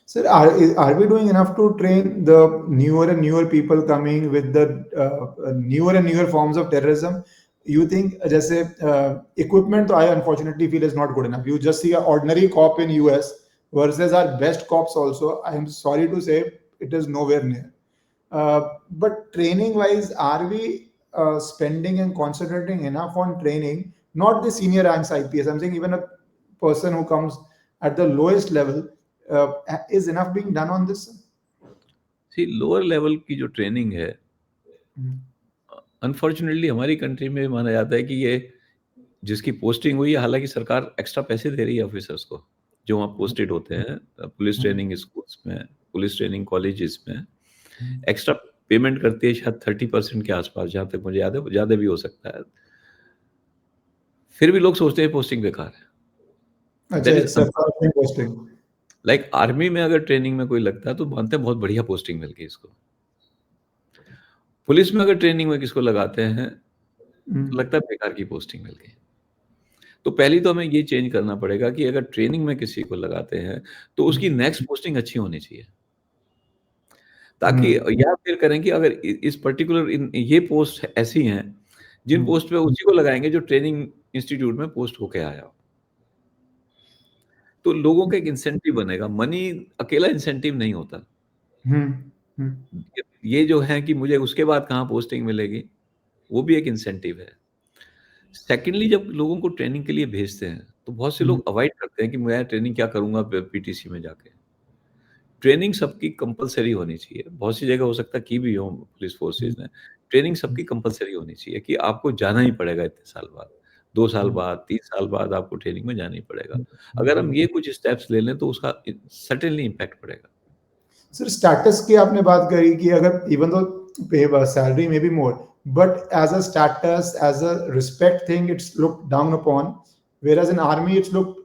Sir, are we doing enough to train the newer and newer people coming with the newer and newer forms of terrorism? You think जैसे equipment तो I unfortunately feel is not good enough. You just see an ordinary cop in US versus our best cops also. I am sorry to say it is nowhere near. But training wise, are we spending and concentrating enough on training? Not the senior ranks IPS. I'm saying even a person who comes at the lowest level, is enough being done on this? See lower level की जो ट्रेनिंग है, Hmm. अनफॉर्चुनेटली हमारी कंट्री में माना जाता है कि ये जिसकी पोस्टिंग हुई है, हालांकि सरकार एक्स्ट्रा पैसे दे रही है ऑफिसर्स को जो वहाँ पोस्टेड होते हैं, पुलिस ट्रेनिंग स्कूल्स में, पुलिस ट्रेनिंग कॉलेजेस में एक्स्ट्रा पेमेंट करती है, शायद 30% के आसपास, जहाँ तक मुझे याद है, ज़्यादा भी हो सकता है। फिर भी लोग सोचते हैं पोस्टिंग बेकार है। अच्छा, that is except posting. Like army में अगर ट्रेनिंग में कोई लगता है तो मानते हैं बहुत बढ़िया पोस्टिंग मिल गई इसको। पुलिस में अगर ट्रेनिंग में किसको लगाते हैं तो लगता है बेकार की पोस्टिंग मिल गई। तो पहली तो हमें ये चेंज करना पड़ेगा कि अगर ट्रेनिंग में किसी को लगाते हैं तो उसकी नेक्स्ट पोस्टिंग अच्छी होनी चाहिए, ताकि या फिर करें कि अगर इस पर्टिकुलर ये पोस्ट ऐसी हैं जिन पोस्ट पे उसी को लगाएंगे जो ट्रेनिंग इंस्टीट्यूट में पोस्ट होके आया हो। तो लोगों का एक इंसेंटिव बनेगा। मनी अकेला इंसेंटिव नहीं होता। ये जो है कि मुझे उसके बाद कहाँ पोस्टिंग मिलेगी, वो भी एक इंसेंटिव है। सेकेंडली, जब लोगों को ट्रेनिंग के लिए भेजते हैं तो बहुत से लोग अवॉइड करते हैं कि मैं ट्रेनिंग क्या करूंगा पीटीसी में जाके। ट्रेनिंग सबकी कंपलसरी होनी चाहिए। बहुत सी जगह हो सकता है की भी हो पुलिस फोर्सेज ने। ट्रेनिंग सबकी कंपलसरी होनी चाहिए कि आपको जाना ही पड़ेगा इतने साल बाद, 2 साल बाद, 3 साल बाद आपको ट्रेनिंग में जाना ही पड़ेगा। अगर हम ये कुछ स्टेप्स ले लें तो उसका सर्टेनली इम्पैक्ट पड़ेगा। सर, स्टेटस की आपने बात करी कि अगर even though pay salary may be more, but as a status, as a respect thing, it's look down upon, whereas in army it's looked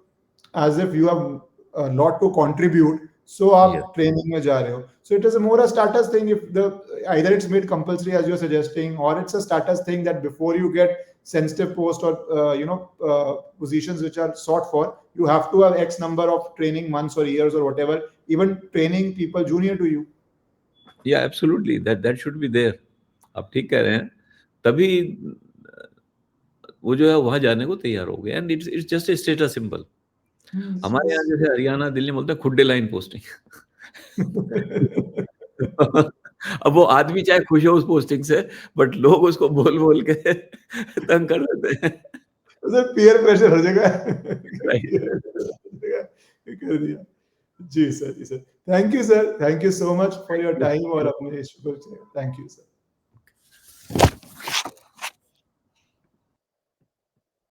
as if you have a lot to contribute, so आप Yes. ट्रेनिंग में जा रहे हो, so it is a more a status thing. If the either it's made compulsory as you're suggesting, or it's a status thing that before you get sensitive post or positions which are sought for, you have to have X number of training months or years or whatever, even training people junior to you. Yeah absolutely that should be there. आप ठीक कह रहे हैं। तभी वो जो है वहां जाने को तैयार हो गए। And it's it's just a status symbol. हमारे यहाँ जैसे हरियाणा दिल्ली में बोलते हैं खुड्डे लाइन पोस्टिंग। अब वो आदमी चाहे खुश हो उस पोस्टिंग से, बट लोग उसको बोल बोल के तंग कर देते हैं। सर, पीयर प्रेशर हो जाएगा। राइट। कर दिया। जी सर, जी sir, thank you sir, thank you so much for your time और अपने इश्यू को। Thank you sir.